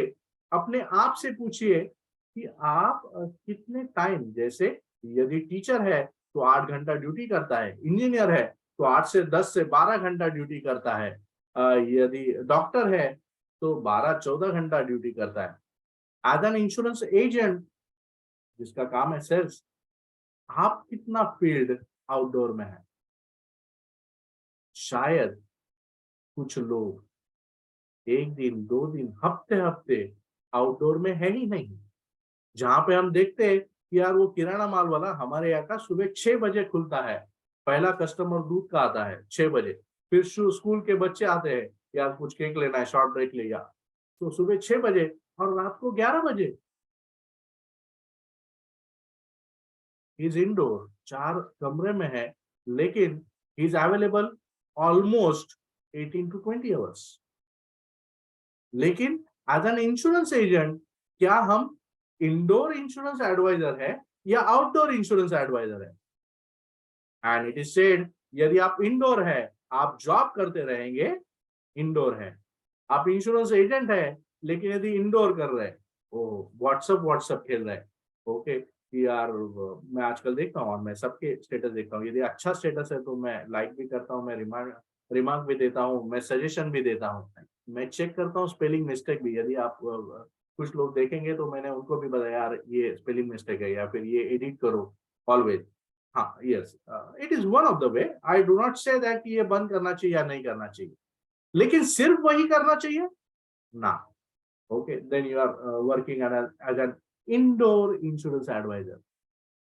अपने आप से पूछिए कि आप कितने टाइम, जैसे यदि टीचर है तो 8 घंटा ड्यूटी करता है, इंजीनियर है तो 8 से 10 से 12 घंटा ड्यूटी करता है, यदि डॉक्टर है तो 12-14 घंटा ड्यूटी करता है। एज एन इंश्योरेंस एजेंट जिसका काम है सेल्स, आप कितना फील्ड आउटडोर में है? शायद कुछ लोग 1 दिन, 2 दिन, हफ्ते हफ्ते आउटडोर में है ही नहीं। जहां पे हम देखते हैं कि यार वो किराना माल वाला हमारे यहाँ का सुबह 6 बजे खुलता है, पहला कस्टमर दूध का आता है 6 बजे, फिर स्कूल के बच्चे आते हैं, यार कुछ केक लेना है, शॉर्ट ब्रेक लिया, तो सुबह 6 बजे और रात को 11 बजे। इज इंडोर, 4 कमरे में है, लेकिन is available almost 18 to 20 hours. लेकिन एज एन इंश्योरेंस एजेंट क्या हम इंडोर इंश्योरेंस एडवाइजर है या आउटडोर इंश्योरेंस एडवाइजर है? एंड इट इज सेड, यदि आप इंडोर है, आप जॉब करते रहेंगे, इंडोर है। आप इंश्योरेंस एजेंट है, लेकिन यदि इंडोर कर रहे हैं, ओ व्हाट्सएप खेल रहे हैं, ओके कि यार मैं आजकल देखता हूँ और मैं सबके स्टेटस देखता हूँ, यदि अच्छा स्टेटस है तो मैं लाइक भी करता हूँ, मैं रिमार्क भी देता हूँ, मैं सजेशन भी देता हूँ, मैं चेक करता हूँ स्पेलिंग मिस्टेक भी। यदि आप कुछ लोग देखेंगे तो मैंने उनको भी बताया यार ये स्पेलिंग मिस्टेक है, या फिर ये एडिट करो ऑलवेज। हाँ, yes, it is one of the way. I do not say that कि ये बंद करना चाहिए या नहीं करना चाहिए, लेकिन सिर्फ वही करना चाहिए ना। Okay, then you are working as an indoor insurance advisor.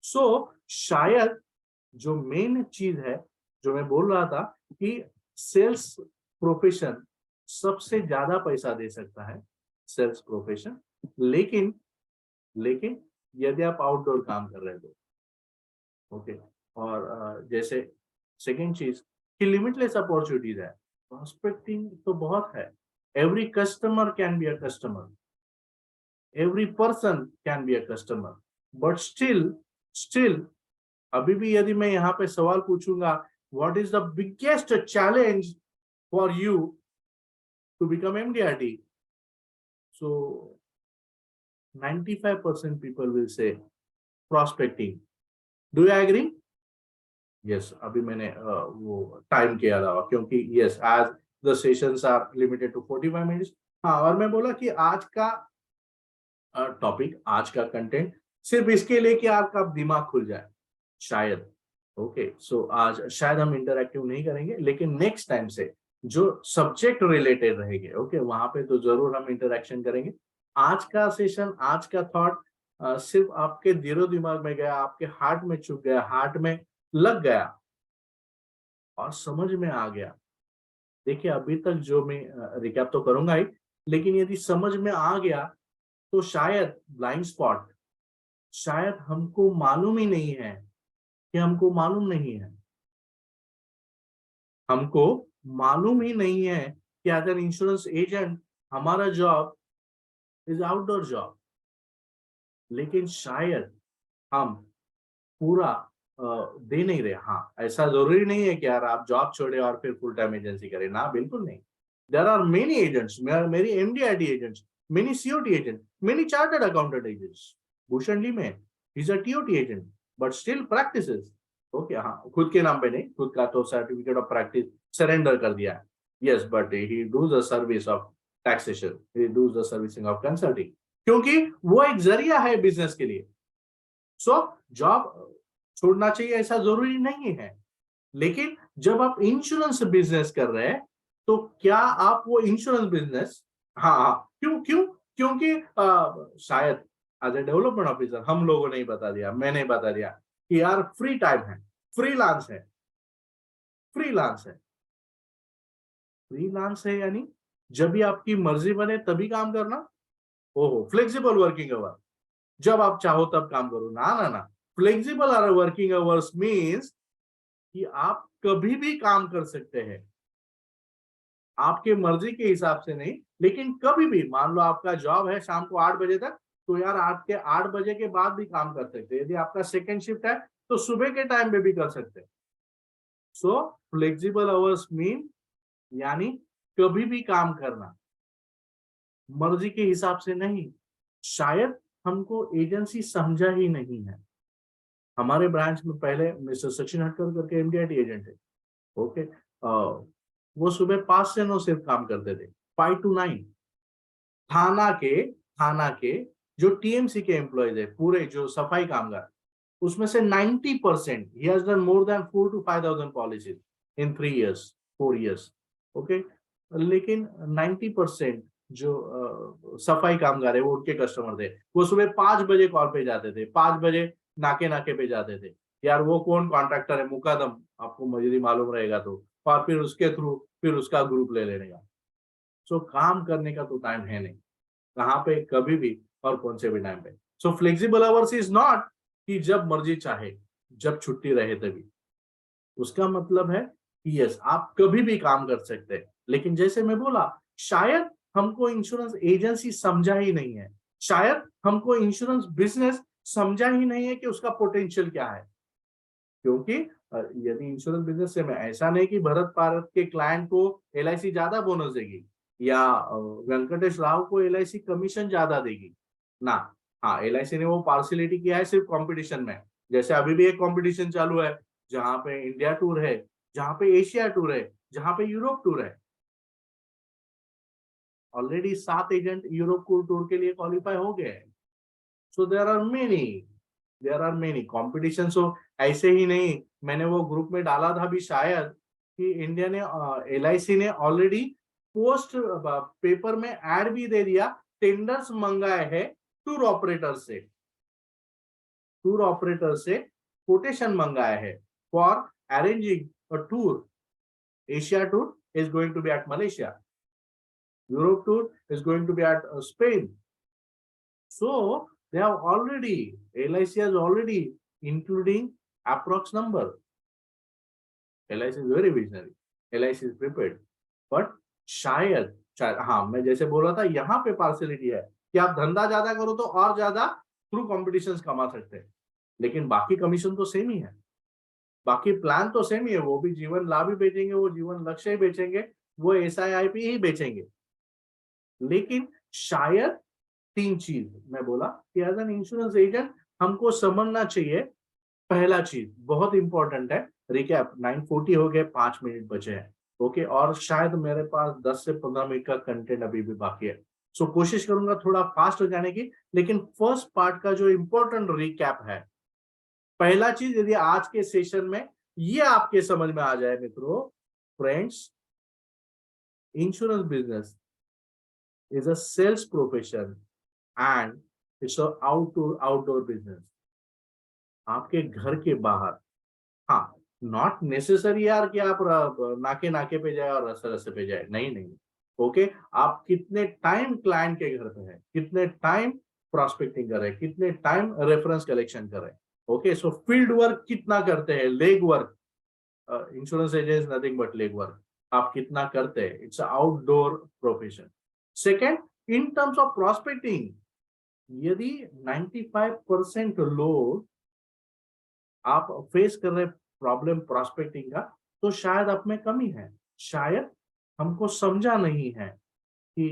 So शायद जो मेन चीज है जो मैं बोल रहा था कि सेल्स प्रोफेशन सबसे ज्यादा पैसा दे सकता है, सेल्स प्रोफेशन। लेकिन लेकिन यदि आप आउटडोर काम कर रहे हो, ओके, और जैसे सेकेंड चीज कि लिमिटलेस अपॉर्चुनिटीज है, प्रॉस्पेक्टिंग तो बहुत है। Every customer can be a customer, every person can be a customer, but still अभी भी यदि मैं यहाँ पे सवाल पूछूंगा, what is the biggest challenge for you to become MDRT, सो 95% people will say prospecting. Do you agree? Yes, अभी मैंने वो टाइम किया था, क्योंकि yes, as the sessions are limited to 45 minutes। हाँ, और मैं बोला कि आज का टॉपिक, आज का कंटेंट सिर्फ इसके लिए कि आपका दिमाग खुल जाए शायद। ओके, सो आज शायद हम इंटरैक्टिव नहीं करेंगे, लेकिन नेक्स्ट टाइम से जो सब्जेक्ट रिलेटेड रहेंगे, ओके, वहां पे तो जरूर हम इंटरैक्शन करेंगे। आज का सेशन, आज का थॉट सिर्फ आपके दिलो दिमाग में गया, आपके हार्ट में छुप गया, हार्ट में लग गया और समझ में आ गया। देखिए, अभी तक जो मैं रिकैप तो करूंगा ही, लेकिन यदि समझ में आ गया तो शायद ब्लाइंड स्पॉट, शायद हमको मालूम ही नहीं है कि हमको मालूम नहीं है, हमको मालूम ही नहीं है कि एज एन इंश्योरेंस एजेंट हमारा जॉब इज आउटडोर जॉब। लेकिन शायद हम पूरा दे नहीं रहे। हाँ, ऐसा जरूरी नहीं है कि यार आप जॉब छोड़े और फिर फुल टाइम एजेंसी करें ना, बिल्कुल नहीं। देयर आर मेनी एजेंट्स, मेरी MDRT agents, many COT agent, many chartered accountant agents. Bhushan ली में is a TOT agent but still practices. Okay, हाँ, खुद के नाम पे नहीं, खुद का तो सर्टिफिकेट ऑफ प्रैक्टिस सरेंडर कर दिया है, yes, but he does the service of taxation, he does the servicing of consulting, क्योंकि वो एक जरिया है बिजनेस के लिए। सो जॉब छोड़ना चाहिए ऐसा जरूरी नहीं है, लेकिन जब आप इंश्योरेंस बिजनेस कर रहे हैं तो क्या आप वो इंश्योरेंस बिजनेस, हाँ, क्यों क्यों क्योंकि शायद एज ए डेवलपमेंट ऑफिसर हम लोगों ने ही बता दिया, मैंने बता दिया कि यार फ्री टाइम है, फ्रीलांस है, फ्रीलांस है, फ्रीलांस है, यानी जब भी आपकी मर्जी बने तभी काम करना, ओहो फ्लेक्सिबल वर्किंग आवर, जब आप चाहो तब काम करो, ना ना ना। फ्लेक्सिबल वर्किंग आवर्स मीन्स कि आप कभी भी काम कर सकते हैं, आपके मर्जी के हिसाब से नहीं, लेकिन कभी भी। मान लो आपका जॉब है शाम को 8 बजे तक, तो यार आपके 8 बजे के बाद भी काम कर सकते हैं। यदि आपका सेकंड शिफ्ट है तो सुबह के टाइम में भी कर सकते हैं। सो फ्लेक्सिबल आवर्स मीन यानी कभी भी काम करना, मर्जी के हिसाब से नहीं। शायद हमको एजेंसी समझा ही नहीं है। हमारे ब्रांच में पहले मिस्टर सचिन हटकर करके एमडीआईटी एजेंट है, ओके। वो सुबह 5 से 9 सिर्फ काम करते थे, 5 to 9। थाना के जो टीएमसी के एम्प्लॉयज है, पूरे जो सफाई कामगार, उसमें से 90% he has done more than 4 to 5,000 policies in 3 years, 4 years, okay। लेकिन 90% जो सफाई कामगार है वो उनके कस्टमर थे। वो सुबह 5 बजे कॉल पे जाते थे, 5 बजे नाके पे जाते थे। यार वो कौन कॉन्ट्रैक्टर है, मुकादम, आपको मजूरी मालूम रहेगा तो, और फिर उसके थ्रू फिर उसका ग्रुप ले लेने का। सो काम करने का तो टाइम है नहीं, कहाँ पे, कभी भी और कौन से भी टाइम पे। सो फ्लेक्सिबल आवर्स इज नॉट कि जब मर्जी चाहे, जब छुट्टी रहे तभी। उसका मतलब है कि यस, आप कभी भी काम कर सकते हैं। लेकिन जैसे मैं बोला, शायद हमको इंश्योरेंस एजेंसी समझा ही नहीं है, शायद हमको इंश्योरेंस बिजनेस समझा ही नहीं है कि उसका पोटेंशियल क्या है। क्योंकि यदि इंश्योरेंस बिजनेस से मैं ऐसा नहीं कि भरत भारत के क्लाइंट को एलआईसी ज्यादा बोनस देगी या वेंकटेश राव को एलआईसी कमीशन ज्यादा देगी ना। हाँ, एलआईसी ने वो पार्सिलिटी किया है सिर्फ कंपटीशन में। जैसे अभी भी एक कंपटीशन चालू है जहां पे इंडिया टूर है, जहां पे एशिया टूर है, जहां पे यूरोप टूर है। ऑलरेडी 7 एजेंट यूरोप टूर के लिए क्वालिफाई हो गए हैं। So there are many competition. So ऐसे ही नहीं, मैंने वो ग्रुप में डाला था भी शायद कि इंडिया ने एलआईसी ने ऑलरेडी पोस्ट पेपर में ऐड भी दे दिया, टेंडर्स मंगाए हैं टूर ऑपरेटर से कोटेशन मंगाए हैं for arranging a tour. Asia tour is going to be at Malaysia, Europe tour is going to be at Spain. So they have already, LIC has already including approx number. LIC is very visionary. LIC is prepared. But शायद हाँ, मैं जैसे बोला था, यहाँ पे पार्सिलिटी है कि आप धंधा ज्यादा करो तो और ज्यादा थ्रू कॉम्पिटिशन कमा सकते हैं। लेकिन बाकी कमीशन तो सेम ही है, बाकी प्लान तो सेम ही है। वो भी जीवन लाभ ही बेचेंगे, वो जीवन लक्ष्य ही बेचेंगे, वो SIP ही बेचेंगे। लेकिन शायद 3 चीज मैं बोला कि एज एन इंश्योरेंस एजेंट हमको समझना चाहिए। पहला चीज बहुत इंपॉर्टेंट है, रिकैप 9:40 हो गए, 5 मिनट बचे हैं, ओके। और शायद मेरे पास 10 से 15 मिनट का कंटेंट अभी भी बाकी है। सो कोशिश करूंगा थोड़ा फास्ट हो जाने की। लेकिन फर्स्ट पार्ट का जो इंपॉर्टेंट रिकैप है, पहला चीज, यदि आज के सेशन में ये आपके समझ में आ जाए मित्रों, friends, insurance business is a sales profession and it's a outdoor business. आपके घर के बाहर, हाँ, नॉट नेसेसरी यार कि आप नाके पे जाए और रस्ते पे जाए, नहीं, ओके। आप कितने टाइम क्लाइंट के घर पे है, कितने टाइम प्रोस्पेक्टिंग कर रहे हैं, कितने टाइम रेफरेंस कलेक्शन कर रहे हैं, ओके। सो फील्ड वर्क कितना करते हैं, leg work, insurance agent nothing but leg work, आप कितना करते हैं, it's outdoor profession. Second, in terms of prospecting, यदि 95% लोग आप फेस कर रहे प्रॉब्लम प्रोस्पेक्टिंग का, तो शायद आप में कमी है, शायद हमको समझा नहीं है कि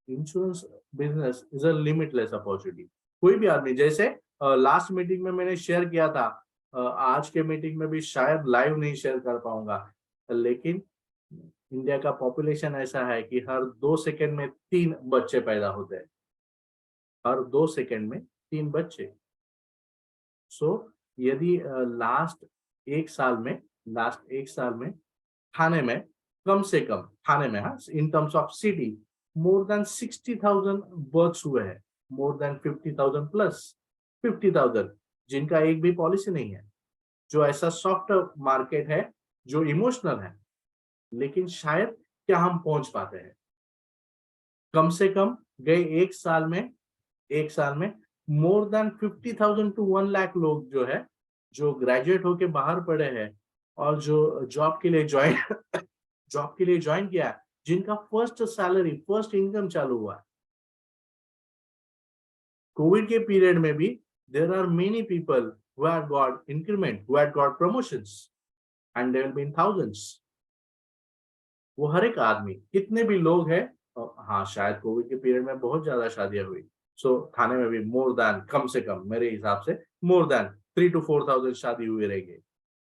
insurance business is a limitless opportunity. कोई भी आदमी, जैसे लास्ट मीटिंग में मैंने शेयर किया था, आज के मीटिंग में भी शायद लाइव नहीं शेयर कर पाऊंगा, लेकिन इंडिया का पॉपुलेशन ऐसा है कि हर 2 सेकंड में 3 बच्चे पैदा होते हैं, हर 2 सेकंड में 3 बच्चे। सो यदि लास्ट एक साल में थाने में कम से कम, थाने में, हाँ, in terms of city, more than 60,000 births हुए हैं, मोर देन 50,000 प्लस 50,000 जिनका एक भी पॉलिसी नहीं है, जो ऐसा सॉफ्ट मार्केट है, जो इमोशनल है। लेकिन शायद क्या हम पहुंच पाते हैं, कम से कम गए एक साल में मोर देन 50,000 टू 1 लाख लोग जो है, जो ग्रेजुएट होके बाहर पड़े हैं और जो जॉब के लिए ज्वाइन किया है, जिनका फर्स्ट सैलरी, फर्स्ट इनकम चालू हुआ है। कोविड के पीरियड में भी there are many people who had got increment, who had got promotions, and there will be in thousands. वो हर एक आदमी, कितने भी लोग हैं, हाँ शायद कोविड के पीरियड में बहुत ज्यादा शादियां हुई, सो थाने में भी मोर देन, कम से कम मेरे हिसाब से मोर देन 3 to 4,000 शादी हुई रहेगी।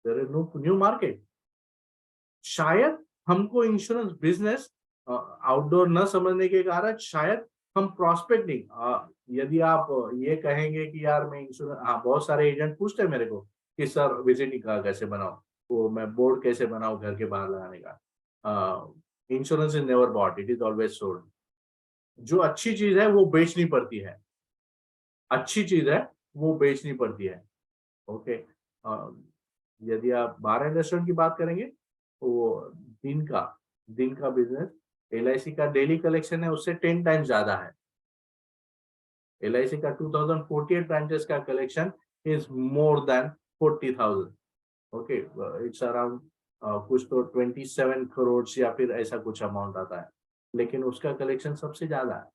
There is no new market. शायद हमको इंश्योरेंस बिजनेस आउटडोर न समझने के कारण शायद हम प्रॉस्पेक्टिंग, यदि आप ये कहेंगे कि यार मैं इंश्योरेंस, हाँ बहुत सारे एजेंट पूछते हैं मेरे को कि सर विजिटिंग कार्ड कैसे बनाऊं, वो मैं बोर्ड कैसे बनाऊं घर के बाहर लगाने का। Insurance is never bought, it is always sold. जो अच्छी चीज है वो बेचनी पड़ती है, अच्छी चीज है वो बेचनी पड़ती है। ओके, यदि आप बार एंड रेस्टोरेंट की बात करेंगे तो दिन का बिजनेस, LIC का डेली कलेक्शन है उससे 10 टाइम्स ज्यादा है। LIC का 2048 ब्रांचेस का collection is more than 40,000। Okay, it's around कुछ तो 27 करोड़ या फिर ऐसा कुछ अमाउंट आता है, लेकिन उसका कलेक्शन सबसे ज्यादा है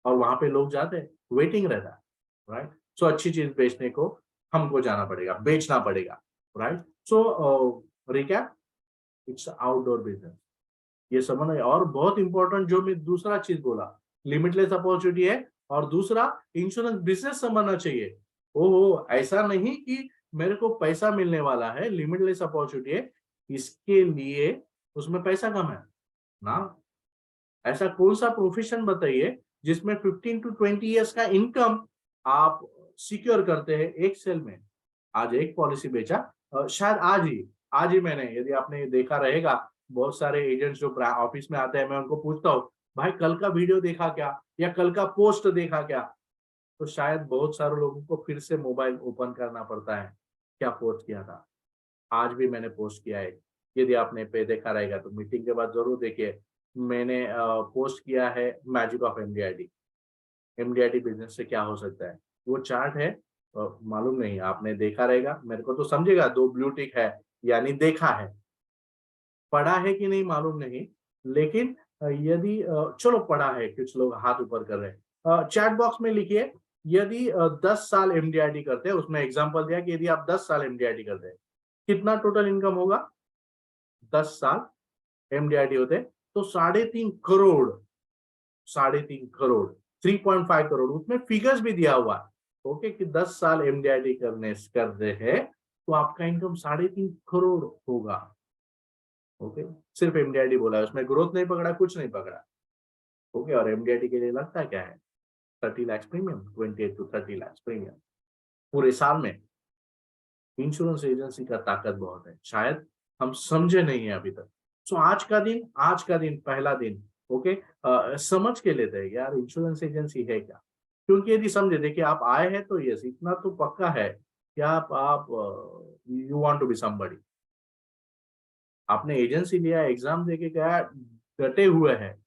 और वहां पे लोग जाते हैं, वेटिंग रहता है, राइट। सो अच्छी चीज बेचने को हमको जाना पड़ेगा, बेचना पड़ेगा, right. So recap, it's outdoor business, ये समझ। और बहुत इंपॉर्टेंट जो मैं दूसरा चीज बोला, लिमिटलेस अपॉर्चुनिटी है, और दूसरा इंश्योरेंस बिजनेस समझना चाहिए। ओहो, ऐसा नहीं कि मेरे को पैसा मिलने वाला है, लिमिटलेस अपॉर्चुनिटी है, इसके लिए उसमें पैसा कम है ना। ऐसा कौन सा प्रोफेशन बताइए जिसमें 15 to 20 ईयर्स का इनकम आप सिक्योर करते हैं एक सेल में। आज एक पॉलिसी बेचा, शायद आज ही मैंने, यदि आपने देखा रहेगा, बहुत सारे एजेंट्स जो ऑफिस में आते हैं, मैं उनको पूछता हूँ भाई कल का वीडियो देखा क्या, या कल का पोस्ट देखा क्या, तो शायद बहुत सारे लोगों को फिर से मोबाइल ओपन करना पड़ता है, क्या पोस्ट किया था। आज भी मैंने पोस्ट किया है, यदि आपने पे देखा रहेगा तो मीटिंग के बाद जरूर देखिए। मैंने पोस्ट किया है मैजिक ऑफ एमडीआईटी बिजनेस से क्या हो सकता है, वो चार्ट है, मालूम नहीं आपने देखा रहेगा, मेरे को तो समझेगा 2 ब्लू टिक है यानी देखा है, पढ़ा है कि नहीं मालूम नहीं, लेकिन यदि चलो पढ़ा है, कुछ लोग हाथ ऊपर कर रहे हैं, चैट बॉक्स में लिखिए यदि 10 साल एमडीआईटी करते हैं, उसमें एग्जांपल दिया कि यदि आप 10 साल एमडीआईटी करते हैं कितना टोटल इनकम होगा। 10 साल एमडीआईटी होते तो 3.5 करोड़, 3.5 करोड़, उसमें फिगर्स भी दिया हुआ है। ओके, कि 10 साल एमडीआईटी करते हैं तो आपका इनकम 3.5 करोड़ होगा। ओके, सिर्फ एमडीआईटी बोला है, उसमें ग्रोथ नहीं पकड़ा, कुछ नहीं पकड़ा। ओके, और एमडीआईटी के लिए लगता क्या है, 30 lakh premium, 28 to 30 lakh premium पूरे साल में। इंश्योरेंस एजेंसी का ताकत बहुत है, शायद हम समझे नहीं है अभी तक। सो आज का दिन पहला दिन, ओके, समझ के लेते हैं यार इंश्योरेंस एजेंसी है क्या। क्योंकि यदि समझे, देखिए आप आए हैं तो यस, इतना तो पक्का है कि आप you want to be somebody. आपने एजेंसी लिया, एग्जाम देके गया, डटे हुए हैं।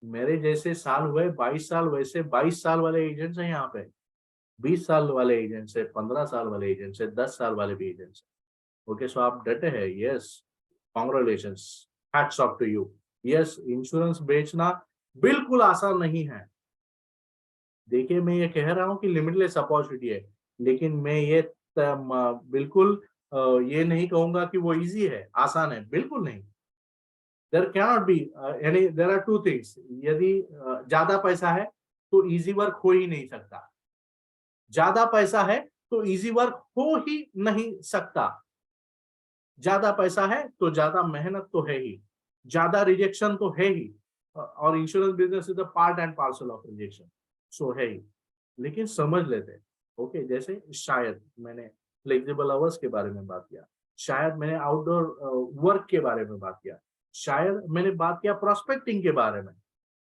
मेरे जैसे साल हुए 22 साल, वैसे 22 साल वाले एजेंट्स हैं यहाँ पे, 20 साल वाले एजेंट्स है, 15 साल वाले एजेंट्स है, 10 साल वाले भी एजेंट्स है। ओके, सो आप डटे हैं, yes, congratulations, hats off to you. Yes, insurance बेचना बिल्कुल आसान नहीं है। देखिए, मैं ये कह रहा हूँ कि लिमिटलेस अपॉर्चुनिटी है, लेकिन मैं ये बिल्कुल ये नहीं कहूंगा कि वो इजी है, आसान है, बिल्कुल नहीं। There cannot be any, there are 2 things, यदि ज्यादा पैसा है तो इजी वर्क हो ही नहीं सकता, ज्यादा पैसा है तो इजी वर्क हो ही नहीं सकता। ज्यादा पैसा है तो ज्यादा मेहनत तो है ही, ज्यादा रिजेक्शन तो है ही, और insurance business is the part and parcel of rejection, so है ही। लेकिन समझ लेते, ओके, जैसे शायद मैंने फ्लेक्सिबल आवर्स के बारे में बात किया, शायद मैंने आउटडोर वर्क के बारे में बात किया, शायद मैंने बात किया प्रोस्पेक्टिंग के बारे में।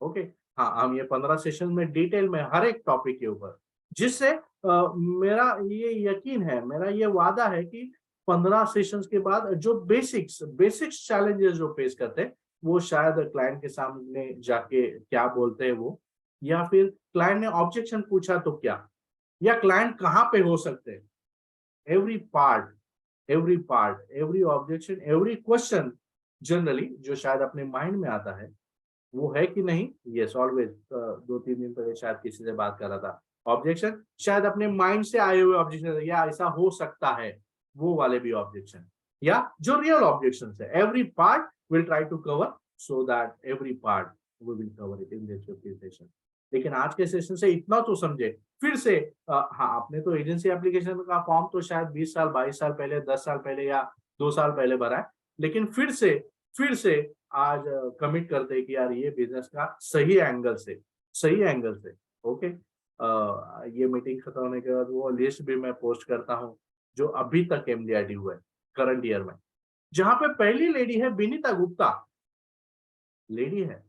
ओके, हाँ, हम ये 15 सेशन में डिटेल में हर एक टॉपिक के ऊपर, जिससे मेरा ये यकीन है, मेरा ये वादा है कि 15 सेशंस के बाद जो बेसिक्स चैलेंजेस जो फेस करते हैं वो शायद क्लाइंट के सामने जाके क्या बोलते हैं वो, या फिर क्लाइंट ने ऑब्जेक्शन पूछा तो क्या, या क्लाइंट कहाँ पे हो सकते हैं। Every part, every objection, every question generally जो शायद अपने माइंड में आता है, वो है कि नहीं, यस ऑलवेज। 2-3 दिन पहले शायद किसी से बात कर रहा था, ऑब्जेक्शन शायद अपने माइंड से आए हुए ऑब्जेक्शन, या ऐसा हो सकता है, वो वाले भी ऑब्जेक्शन, या जो रियल ऑब्जेक्शन है। Every part will try to cover, so that every part we will cover it in this 50 session. लेकिन आज के सेशन से इतना तो समझे, फिर से हाँ, आपने तो एजेंसी एप्लीकेशन का फॉर्म तो शायद 20 साल 22 साल पहले, 10 साल पहले या 2 साल पहले भरा है, लेकिन फिर से आज कमिट करते हैं कि यार ये बिजनेस का सही एंगल से ओके। ये मीटिंग खत्म होने के बाद वो लिस्ट भी मैं पोस्ट करता हूँ जो अभी तक एमडीआईडी हुआ है करंट ईयर में, जहां पे पहली लेडी है विनीता गुप्ता, लेडी है।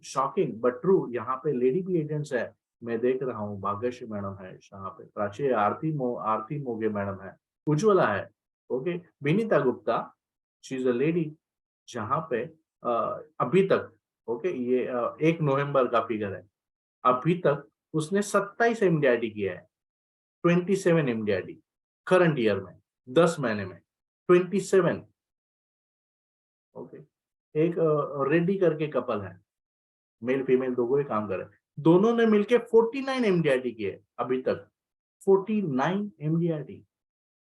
शॉकिंग बट ट्रू, यहाँ पे लेडी भी एजेंट्स है, मैं देख रहा हूँ। भाग्यश्री मैडम है यहाँ पे, प्राची, आरती मोगे मैडम है, उज्ज्वला है, okay. Vinita Gupta, she is a lady, जहाँ पे अभी तक, ओके, ये 1 नवंबर का फिगर है, अभी तक उसने 27 एमडीआईडी किया है, 27 एमडीआईडी करंट ईयर में, 10 महीने में 27, ओके। एक रेड्डी करके कपल है, मेल फीमेल दोनों ही काम कर रहे हैं, दोनों ने मिलके 49 एमडीआईडी किए अभी तक, 49 एमडीआईडी।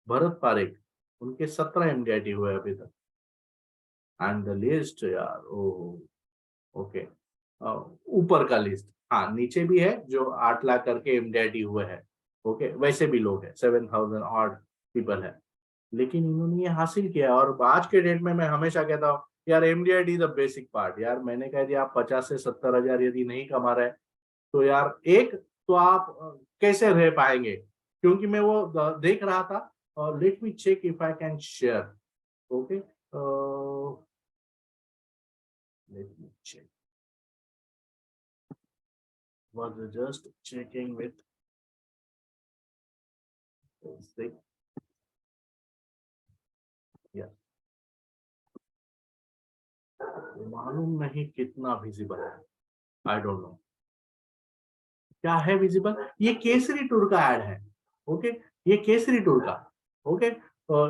भरत पारेख, उनके 17 एमडीआईडी हुए अभी तक। एंड द लिस्ट यार, ओके, ऊपर का लिस्ट, हाँ नीचे भी है जो 8 लाख करके एमडीआईडी हुए हैं, ओके, वैसे भी लोग हैं, 7,000 ऑड पीपल है, लेकिन इन्होंने ये हासिल किया। और आज के डेट में मैं हमेशा कहता हूँ यार एमडीआईडी द बेसिक पार्ट। यार मैंने कह दिया आप 50 से 70 हजार यदि नहीं कमा रहे तो यार एक तो आप कैसे रह पाएंगे, क्योंकि मैं वो देख रहा था। Let me check if I can share, okay, let me check, was just checking with yeah, मालूम नहीं कितना विजिबल है, आई डोंट नो क्या है विजिबल। ये केसरी टूर का ऐड है, ओके, ये केसरी टूर का, ओके।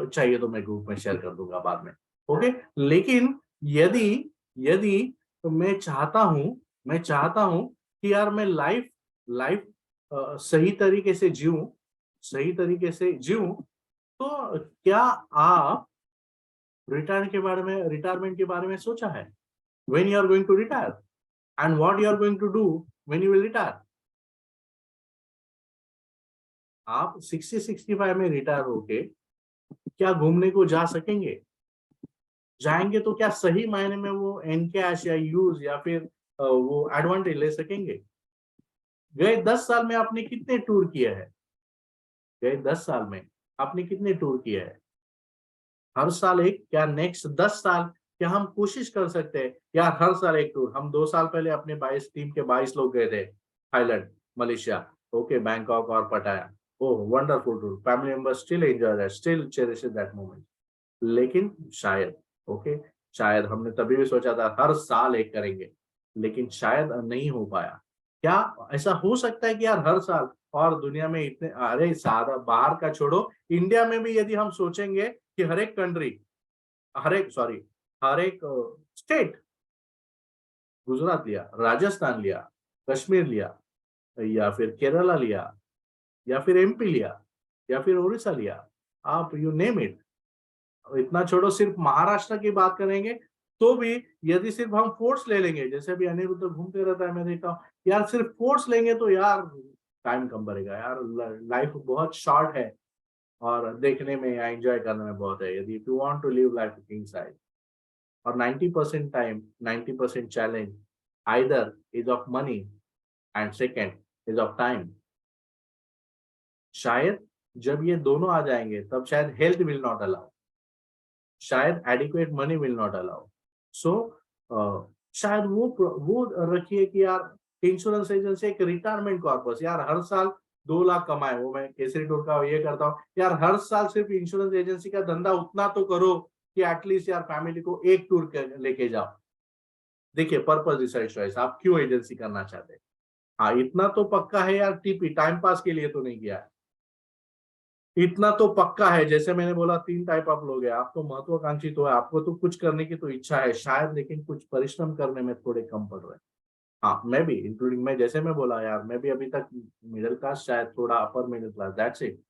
चाहिए तो मैं ग्रुप में शेयर कर दूंगा बाद में, ओके। लेकिन यदि यदि तो मैं चाहता हूं कि यार मैं लाइफ सही तरीके से जीऊं, तो क्या आप रिटायरमेंट के बारे में सोचा है? When you are going to retire and what you are going to do when you will retire? आप 60-65 में रिटायर होके क्या घूमने को जा सकेंगे? जाएंगे तो क्या सही मायने में वो एनकैश या यूज या फिर वो एडवांटेज ले सकेंगे? गए 10 साल में आपने कितने टूर किए हैं? गए 10 साल में आपने कितने टूर किए हैं? हर साल एक, क्या नेक्स्ट 10 साल क्या हम कोशिश कर सकते हैं यार हर साल एक टूर? हम 2 साल पहले अपने 22 टीम के 22 लोग गए थे थाईलैंड, मलेशिया, ओके, बैंकॉक और Pattaya. Oh wonderful tour, family members still enjoy that, still cherish that moment. लेकिन शायद, ओके, शायद हमने तभी भी सोचा था हर साल एक करेंगे, लेकिन शायद नहीं हो पाया। क्या ऐसा हो सकता है कि यार हर साल, और दुनिया में इतने, अरे सारा बाहर का छोड़ो, इंडिया में भी यदि हम सोचेंगे कि हर एक कंट्री, हर एक स्टेट, गुजरात लिया, राजस्थान लिया, कश्मीर लिया, या फिर केरला लिया, या फिर एमपी लिया, या फिर उड़ीसा लिया, आप यू नेम इट, इतना छोड़ो, सिर्फ महाराष्ट्र की बात करेंगे तो भी यदि सिर्फ हम फोर्ट्स ले लेंगे, जैसे भी अनिरुद्ध घूमते रहता है, मैं देखता हूँ यार, सिर्फ फोर्ट्स लेंगे तो यार टाइम कम पड़ेगा यार, लाइफ बहुत शॉर्ट है और देखने में या एंजॉय करने में बहुत है। यदि you want to live life king side, और 90% time, 90% challenge either is of money and second is of time। शायद जब ये दोनों आ जाएंगे तब शायद हेल्थ विल नॉट अलाउ, शायद adequate money will not allow. So शायद वो रखिए कि यार इंश्योरेंस एजेंसी एक रिटायरमेंट कॉर्पस, यार हर साल 2 लाख कमाए, वो मैं केसरी टूर का ये करता हूँ यार, हर साल सिर्फ इंश्योरेंस एजेंसी का धंधा उतना तो करो कि एटलीस्ट यार फैमिली को एक टूर लेके जाओ। देखिए पर्पस डिसाइड चॉइस, आप क्यों एजेंसी करना चाहते हैं। हाँ इतना तो पक्का है यार, टीपी टाइम पास के लिए तो नहीं किया है। इतना तो पक्का है, जैसे मैंने बोला 3 टाइप ऑफ लोग हैं। आप तो महत्वाकांक्षी तो है, आपको तो कुछ करने की तो इच्छा है शायद, लेकिन कुछ परिश्रम करने में थोड़े कम पड़ रहे हैं। हाँ मैं भी इंक्लूडिंग, मैं जैसे मैं बोला यार, मैं भी अभी तक मिडिल क्लास, शायद थोड़ा upper middle class, that's it.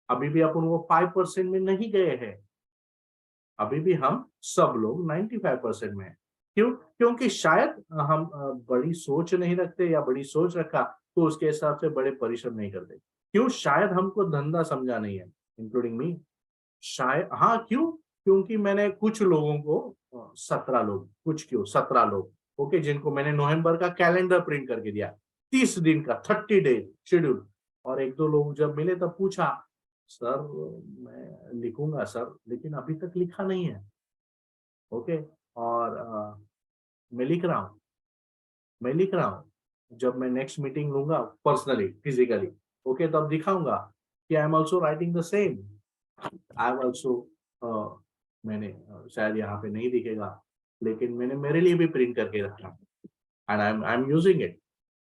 अभी भी अपन वो 5% में नहीं गए हैं। अभी भी हम सब लोग 95% में हैं। क्यों? क्योंकि शायद हम बड़ी सोच नहीं रखते, या बड़ी सोच रखा तो उसके हिसाब से बड़े परिश्रम नहीं करते। क्यों? शायद हमको धंधा समझा नहीं है, इंक्लूडिंग मी। शायद हाँ, क्यों? क्योंकि मैंने कुछ लोगों को 17 लोग, कुछ क्यों 17 लोग, ओके, जिनको मैंने नवंबर का कैलेंडर प्रिंट करके दिया, 30 दिन का 30 डेज शेड्यूल। और 1-2 लोग जब मिले तब पूछा, सर मैं लिखूंगा सर, लेकिन अभी तक लिखा नहीं है। ओके, और मैं लिख रहा हूँ, मैं लिख रहा हूँ। जब मैं नेक्स्ट मीटिंग लूंगा पर्सनली फिजिकली, ओके, तब दिखाऊंगा कि I am also writing the same. I am also, मैंने शायद यहाँ पे नहीं दिखेगा, लेकिन मैंने मेरे लिए भी प्रिंट करके रखा, and I am using it,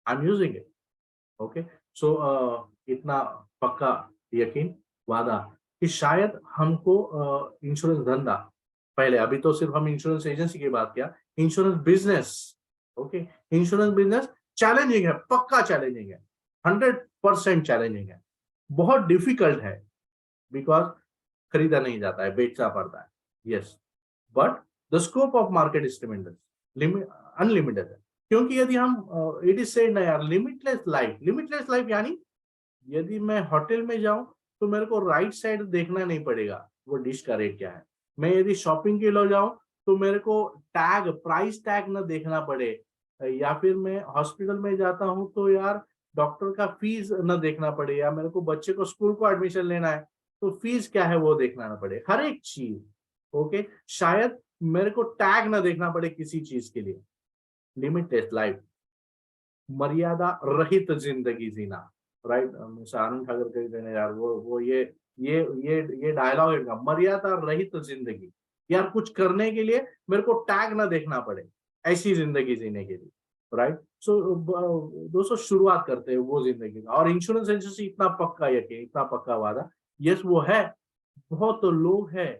I am using it. Okay, so इतना पक्का यकीन, वादा कि शायद हमको इंश्योरेंस धंधा, पहले अभी तो सिर्फ हम इंश्योरेंस एजेंसी की बात किया, insurance business, okay, insurance business challenging है, पक्का चैलेंजिंग है, 100% चैलेंजिंग है, बहुत डिफिकल्ट है, बिकॉज खरीदा नहीं जाता है, बेचना पड़ता है। Yes, but the scope of market is ट्रेमेंडस, unlimited है। क्योंकि यदि हम इट इज सेड ना यार, लिमिटलेस लाइफ, लिमिटलेस लाइफ यानी यदि मैं होटल में जाऊं तो मेरे को राइट साइड देखना नहीं पड़ेगा वो डिश का रेट क्या है। मैं यदि शॉपिंग के लिए जाऊं तो मेरे को टैग, प्राइस टैग ना देखना पड़े। या फिर मैं हॉस्पिटल में जाता हूं तो यार डॉक्टर का फीस ना देखना पड़े, या मेरे को बच्चे को स्कूल को एडमिशन लेना है तो फीस क्या है वो देखना ना पड़े, हर एक चीज। ओके, शायद मेरे को टैग ना देखना पड़े किसी चीज के लिए। लिमिटलेस लाइफ, मर्यादा रहित जिंदगी जीना, राइट। आनंद ठाकुर कहते हैं यार, वो ये डायलॉग है इनका, मर्यादा रहित जिंदगी। यार कुछ करने के लिए मेरे को टैग ना देखना पड़े, ऐसी जिंदगी जीने के लिए, राइट। सो दोस्तों शुरुआत करते हैं वो जिंदगी का। और इंश्योरेंस एजेंसी इतना पक्का यकीन, इतना पक्का वादा, यस वो है, बहुत लोग है,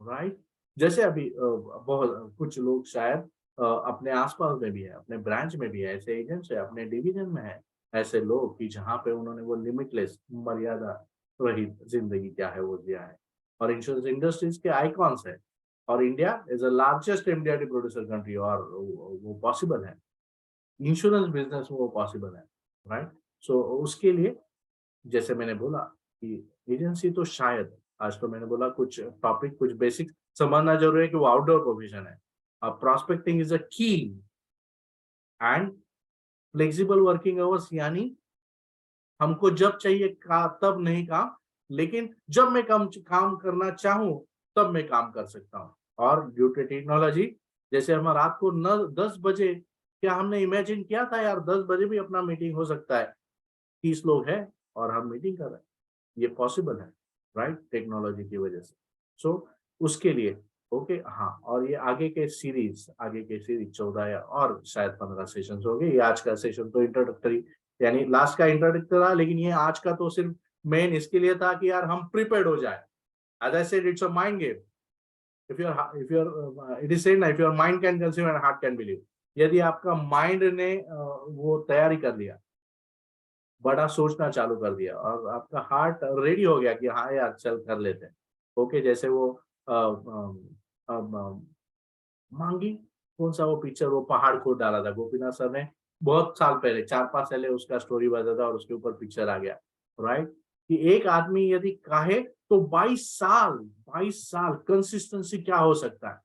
राइट। जैसे अभी बहुत कुछ लोग शायद अपने आसपास में भी है, अपने ब्रांच में भी है, ऐसे एजेंट्स है, अपने डिवीजन में है ऐसे लोग कि जहाँ पे उन्होंने वो लिमिटलेस, मर्यादा रहित जिंदगी क्या है वो दिया है। और इंश्योरेंस इंडस्ट्रीज के आइकॉन्स है। और India is the largest MDRT producer country, और वो पॉसिबल है, इंश्योरेंस बिजनेस में वो पॉसिबल है, राइट। सो उसके लिए जैसे मैंने बोला कि एजेंसी तो शायद, आज तो मैंने बोला कुछ टॉपिक, कुछ बेसिक समझना जरूरी है कि वो आउटडोर प्रोविजन है। प्रॉस्पेक्टिंग इज अ की, एंड फ्लेक्सिबल वर्किंग आवर्स, यानी हमको जब चाहिए तब नहीं काम, लेकिन जब मैं काम करना चाहूं तब मैं काम कर सकता हूं। और ड्यू टू टेक्नोलॉजी, जैसे हम रात को 10 बजे, क्या हमने इमेजिन किया था यार 10 बजे भी अपना मीटिंग हो सकता है, 30 लोग हैं और हम मीटिंग कर रहे हैं, ये पॉसिबल है, राइट, टेक्नोलॉजी की वजह से। सो उसके लिए ओके, हाँ। और ये आगे के सीरीज 14 या और शायद 15 सेशन हो गए। ये आज का सेशन तो इंट्रोडक्टरी, यानी लास्ट का इंट्रोडक्टरी था, लेकिन ये आज का तो सिर्फ मेन इसके लिए था कि यार हम प्रिपेयर्ड हो जाए। As I said, it's a mind game. It is said ना, if your mind can conceive and heart can believe. यदि आपका माइंड ने वो तैयारी कर लिया, बड़ा सोचना चालू कर दिया, और आपका हार्ट रेडी हो गया कि हाँ यार चल कर लेते हैं, ओके। जैसे वो मांगी, कौन सा वो पिक्चर, वो पहाड़ खोद डाला था गोपीनाथ सर ने बहुत साल पहले, 4-5 साल उसका स्टोरी बता था और उसके ऊपर पिक्चर आ गया, राइट। कि एक आदमी यदि काहे तो 22 साल कंसिस्टेंसी क्या हो सकता है,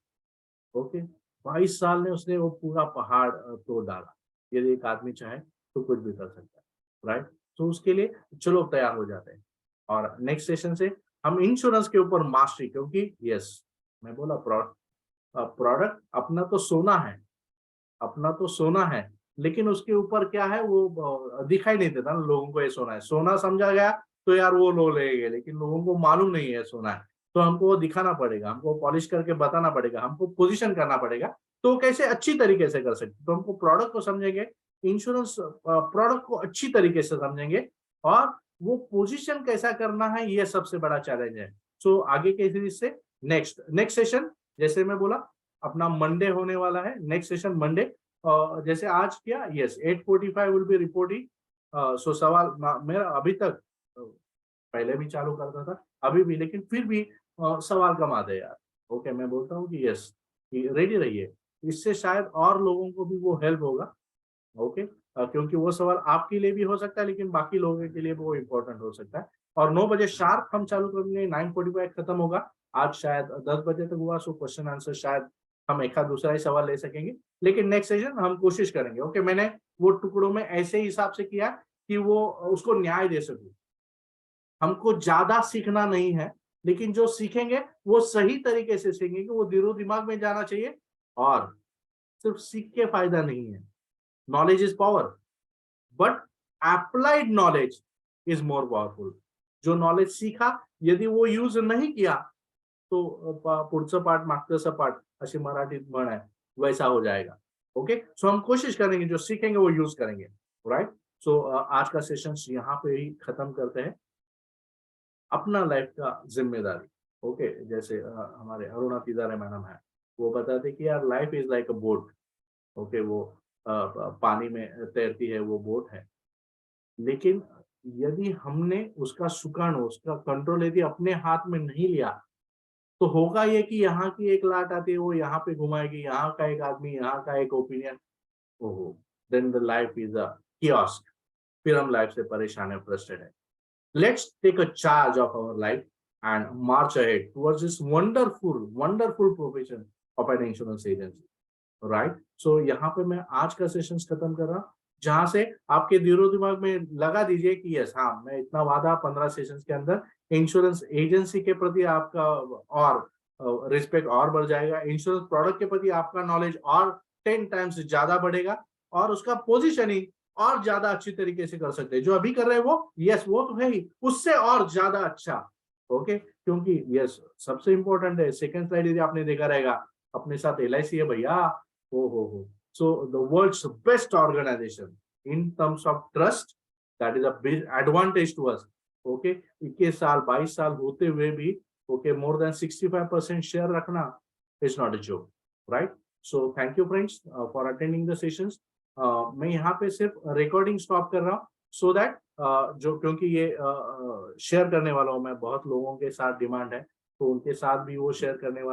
ओके। 22 साल ने उसने वो पूरा पहाड़ तोड़ डाला। यदि एक आदमी चाहे तो कुछ भी कर सकता है, राइट। तो उसके लिए चलो तैयार हो जाते हैं। और नेक्स्ट सेशन से हम इंश्योरेंस के ऊपर मास्टरी, क्योंकि यस मैं बोला प्रोडक्ट अपना तो सोना है, अपना तो सोना है, लेकिन उसके ऊपर क्या है वो दिखाई नहीं देता ना लोगों को, ये सोना है, सोना समझा गया तो यार वो लो लेंगे, लेकिन लोगों को मालूम नहीं है सोना है। तो हमको वो दिखाना पड़ेगा, हमको पॉलिश करके बताना पड़ेगा, हमको पोजीशन करना पड़ेगा, तो कैसे अच्छी तरीके से कर सकते। तो हमको प्रोडक्ट को समझेंगे, इंश्योरेंस प्रोडक्ट को अच्छी तरीके से समझेंगे, और वो पोजीशन कैसा करना है, ये सबसे बड़ा चैलेंज है। सो आगे के सीरीज से नेक्स्ट सेशन, जैसे मैं बोला, अपना मंडे होने वाला है, नेक्स्ट सेशन मंडे, जैसे आज किया, यस 8:45 विल बी रिपोर्टिंग। सो सवाल मेरा अभी तक पहले भी चालू करता था, अभी भी, लेकिन फिर भी सवाल कम आते हैं यार। ओके, मैं बोलता हूँ कि यस, कि रेडी रहिए, इससे शायद और लोगों को भी वो हेल्प होगा। ओके, क्योंकि वो सवाल आपके लिए भी हो सकता है, लेकिन बाकी लोगों के लिए भी वो इम्पोर्टेंट हो सकता है। और 9 बजे शार्प हम चालू करेंगे, 9:45 खत्म होगा। आज शायद 10 बजे तक हुआ, सो क्वेश्चन आंसर शायद हम एक आध दूसरा ही सवाल ले सकेंगे, लेकिन नेक्स्ट सेशन हम कोशिश करेंगे। ओके, मैंने वो टुकड़ों में ऐसे हिसाब से किया कि वो उसको न्याय दे सकूं। हमको ज्यादा सीखना नहीं है, लेकिन जो सीखेंगे वो सही तरीके से सीखेंगे, वो दिमाग में जाना चाहिए। और सिर्फ सीख के फायदा नहीं है, knowledge is power, but applied knowledge is more powerful. जो नॉलेज सीखा, यदि वो यूज नहीं किया, तो पुढचं पाठ मागचं पाठ, अशी मराठीत म्हण आहे, वैसा हो जाएगा। ओके, सो हम कोशिश करेंगे, जो सीखेंगे वो यूज करेंगे। राइट, सो आज का सेशन यहाँ पे ही खत्म करते हैं। अपना लाइफ का जिम्मेदारी। ओके, जैसे हमारे अरुणा तिजारे मैडम है, वो बताते कि यार life is like a boat. Okay, वो पानी में तैरती है, वो बोट है, लेकिन यदि हमने उसका सुकान, उसका कंट्रोल यदि अपने हाथ में नहीं लिया, तो होगा ये कि यहाँ की एक लाट आती है, वो यहाँ पे घुमाएगी, यहाँ का एक आदमी, यहाँ का एक ओपिनियन, ओहो, then the life is a kiosk. फिर हम लाइफ से परेशान है, फ्रस्ट्रेटेड है। Let's take a charge of our life and march ahead towards this wonderful profession of an insurance agency. Right? So यहाँ पे मैं आज का सेशन खत्म कर रहा हूँ, जहां से आपके दिमाग में लगा दीजिए कि यस, हाँ, मैं इतना वादा 15 सेशंस के अंदर इंश्योरेंस एजेंसी के प्रति आपका और रिस्पेक्ट और बढ़ जाएगा, इंश्योरेंस प्रोडक्ट के प्रति आपका नॉलेज और 10 टाइम्स ज्यादा बढ़ेगा, और उसका पोजीशनिंग और ज्यादा अच्छी तरीके से कर सकते हैं। जो अभी कर रहे हैं वो, यस, वो तो है ही, उससे और ज्यादा अच्छा। ओके, क्योंकि यस, सबसे इंपॉर्टेंट है, सेकंड स्लाइड यदि आपने देखा रहेगा, अपने साथ LIC है भैया, हो। So the world's best organisation in terms of trust, that is a big advantage to us. Okay, 21 साल 22 साल होते हुए भी, ओके, मोर देन 65% शेयर रखना is not a joke. Right, so thank you friends for attending the sessions. मैं यहाँ पे सिर्फ रिकॉर्डिंग स्टॉप कर रहा हूँ, सो दैट जो, क्योंकि ये शेयर करने वाला हूँ मैं, बहुत लोगों के साथ डिमांड है, तो उनके साथ भी वो शेयर करने वाला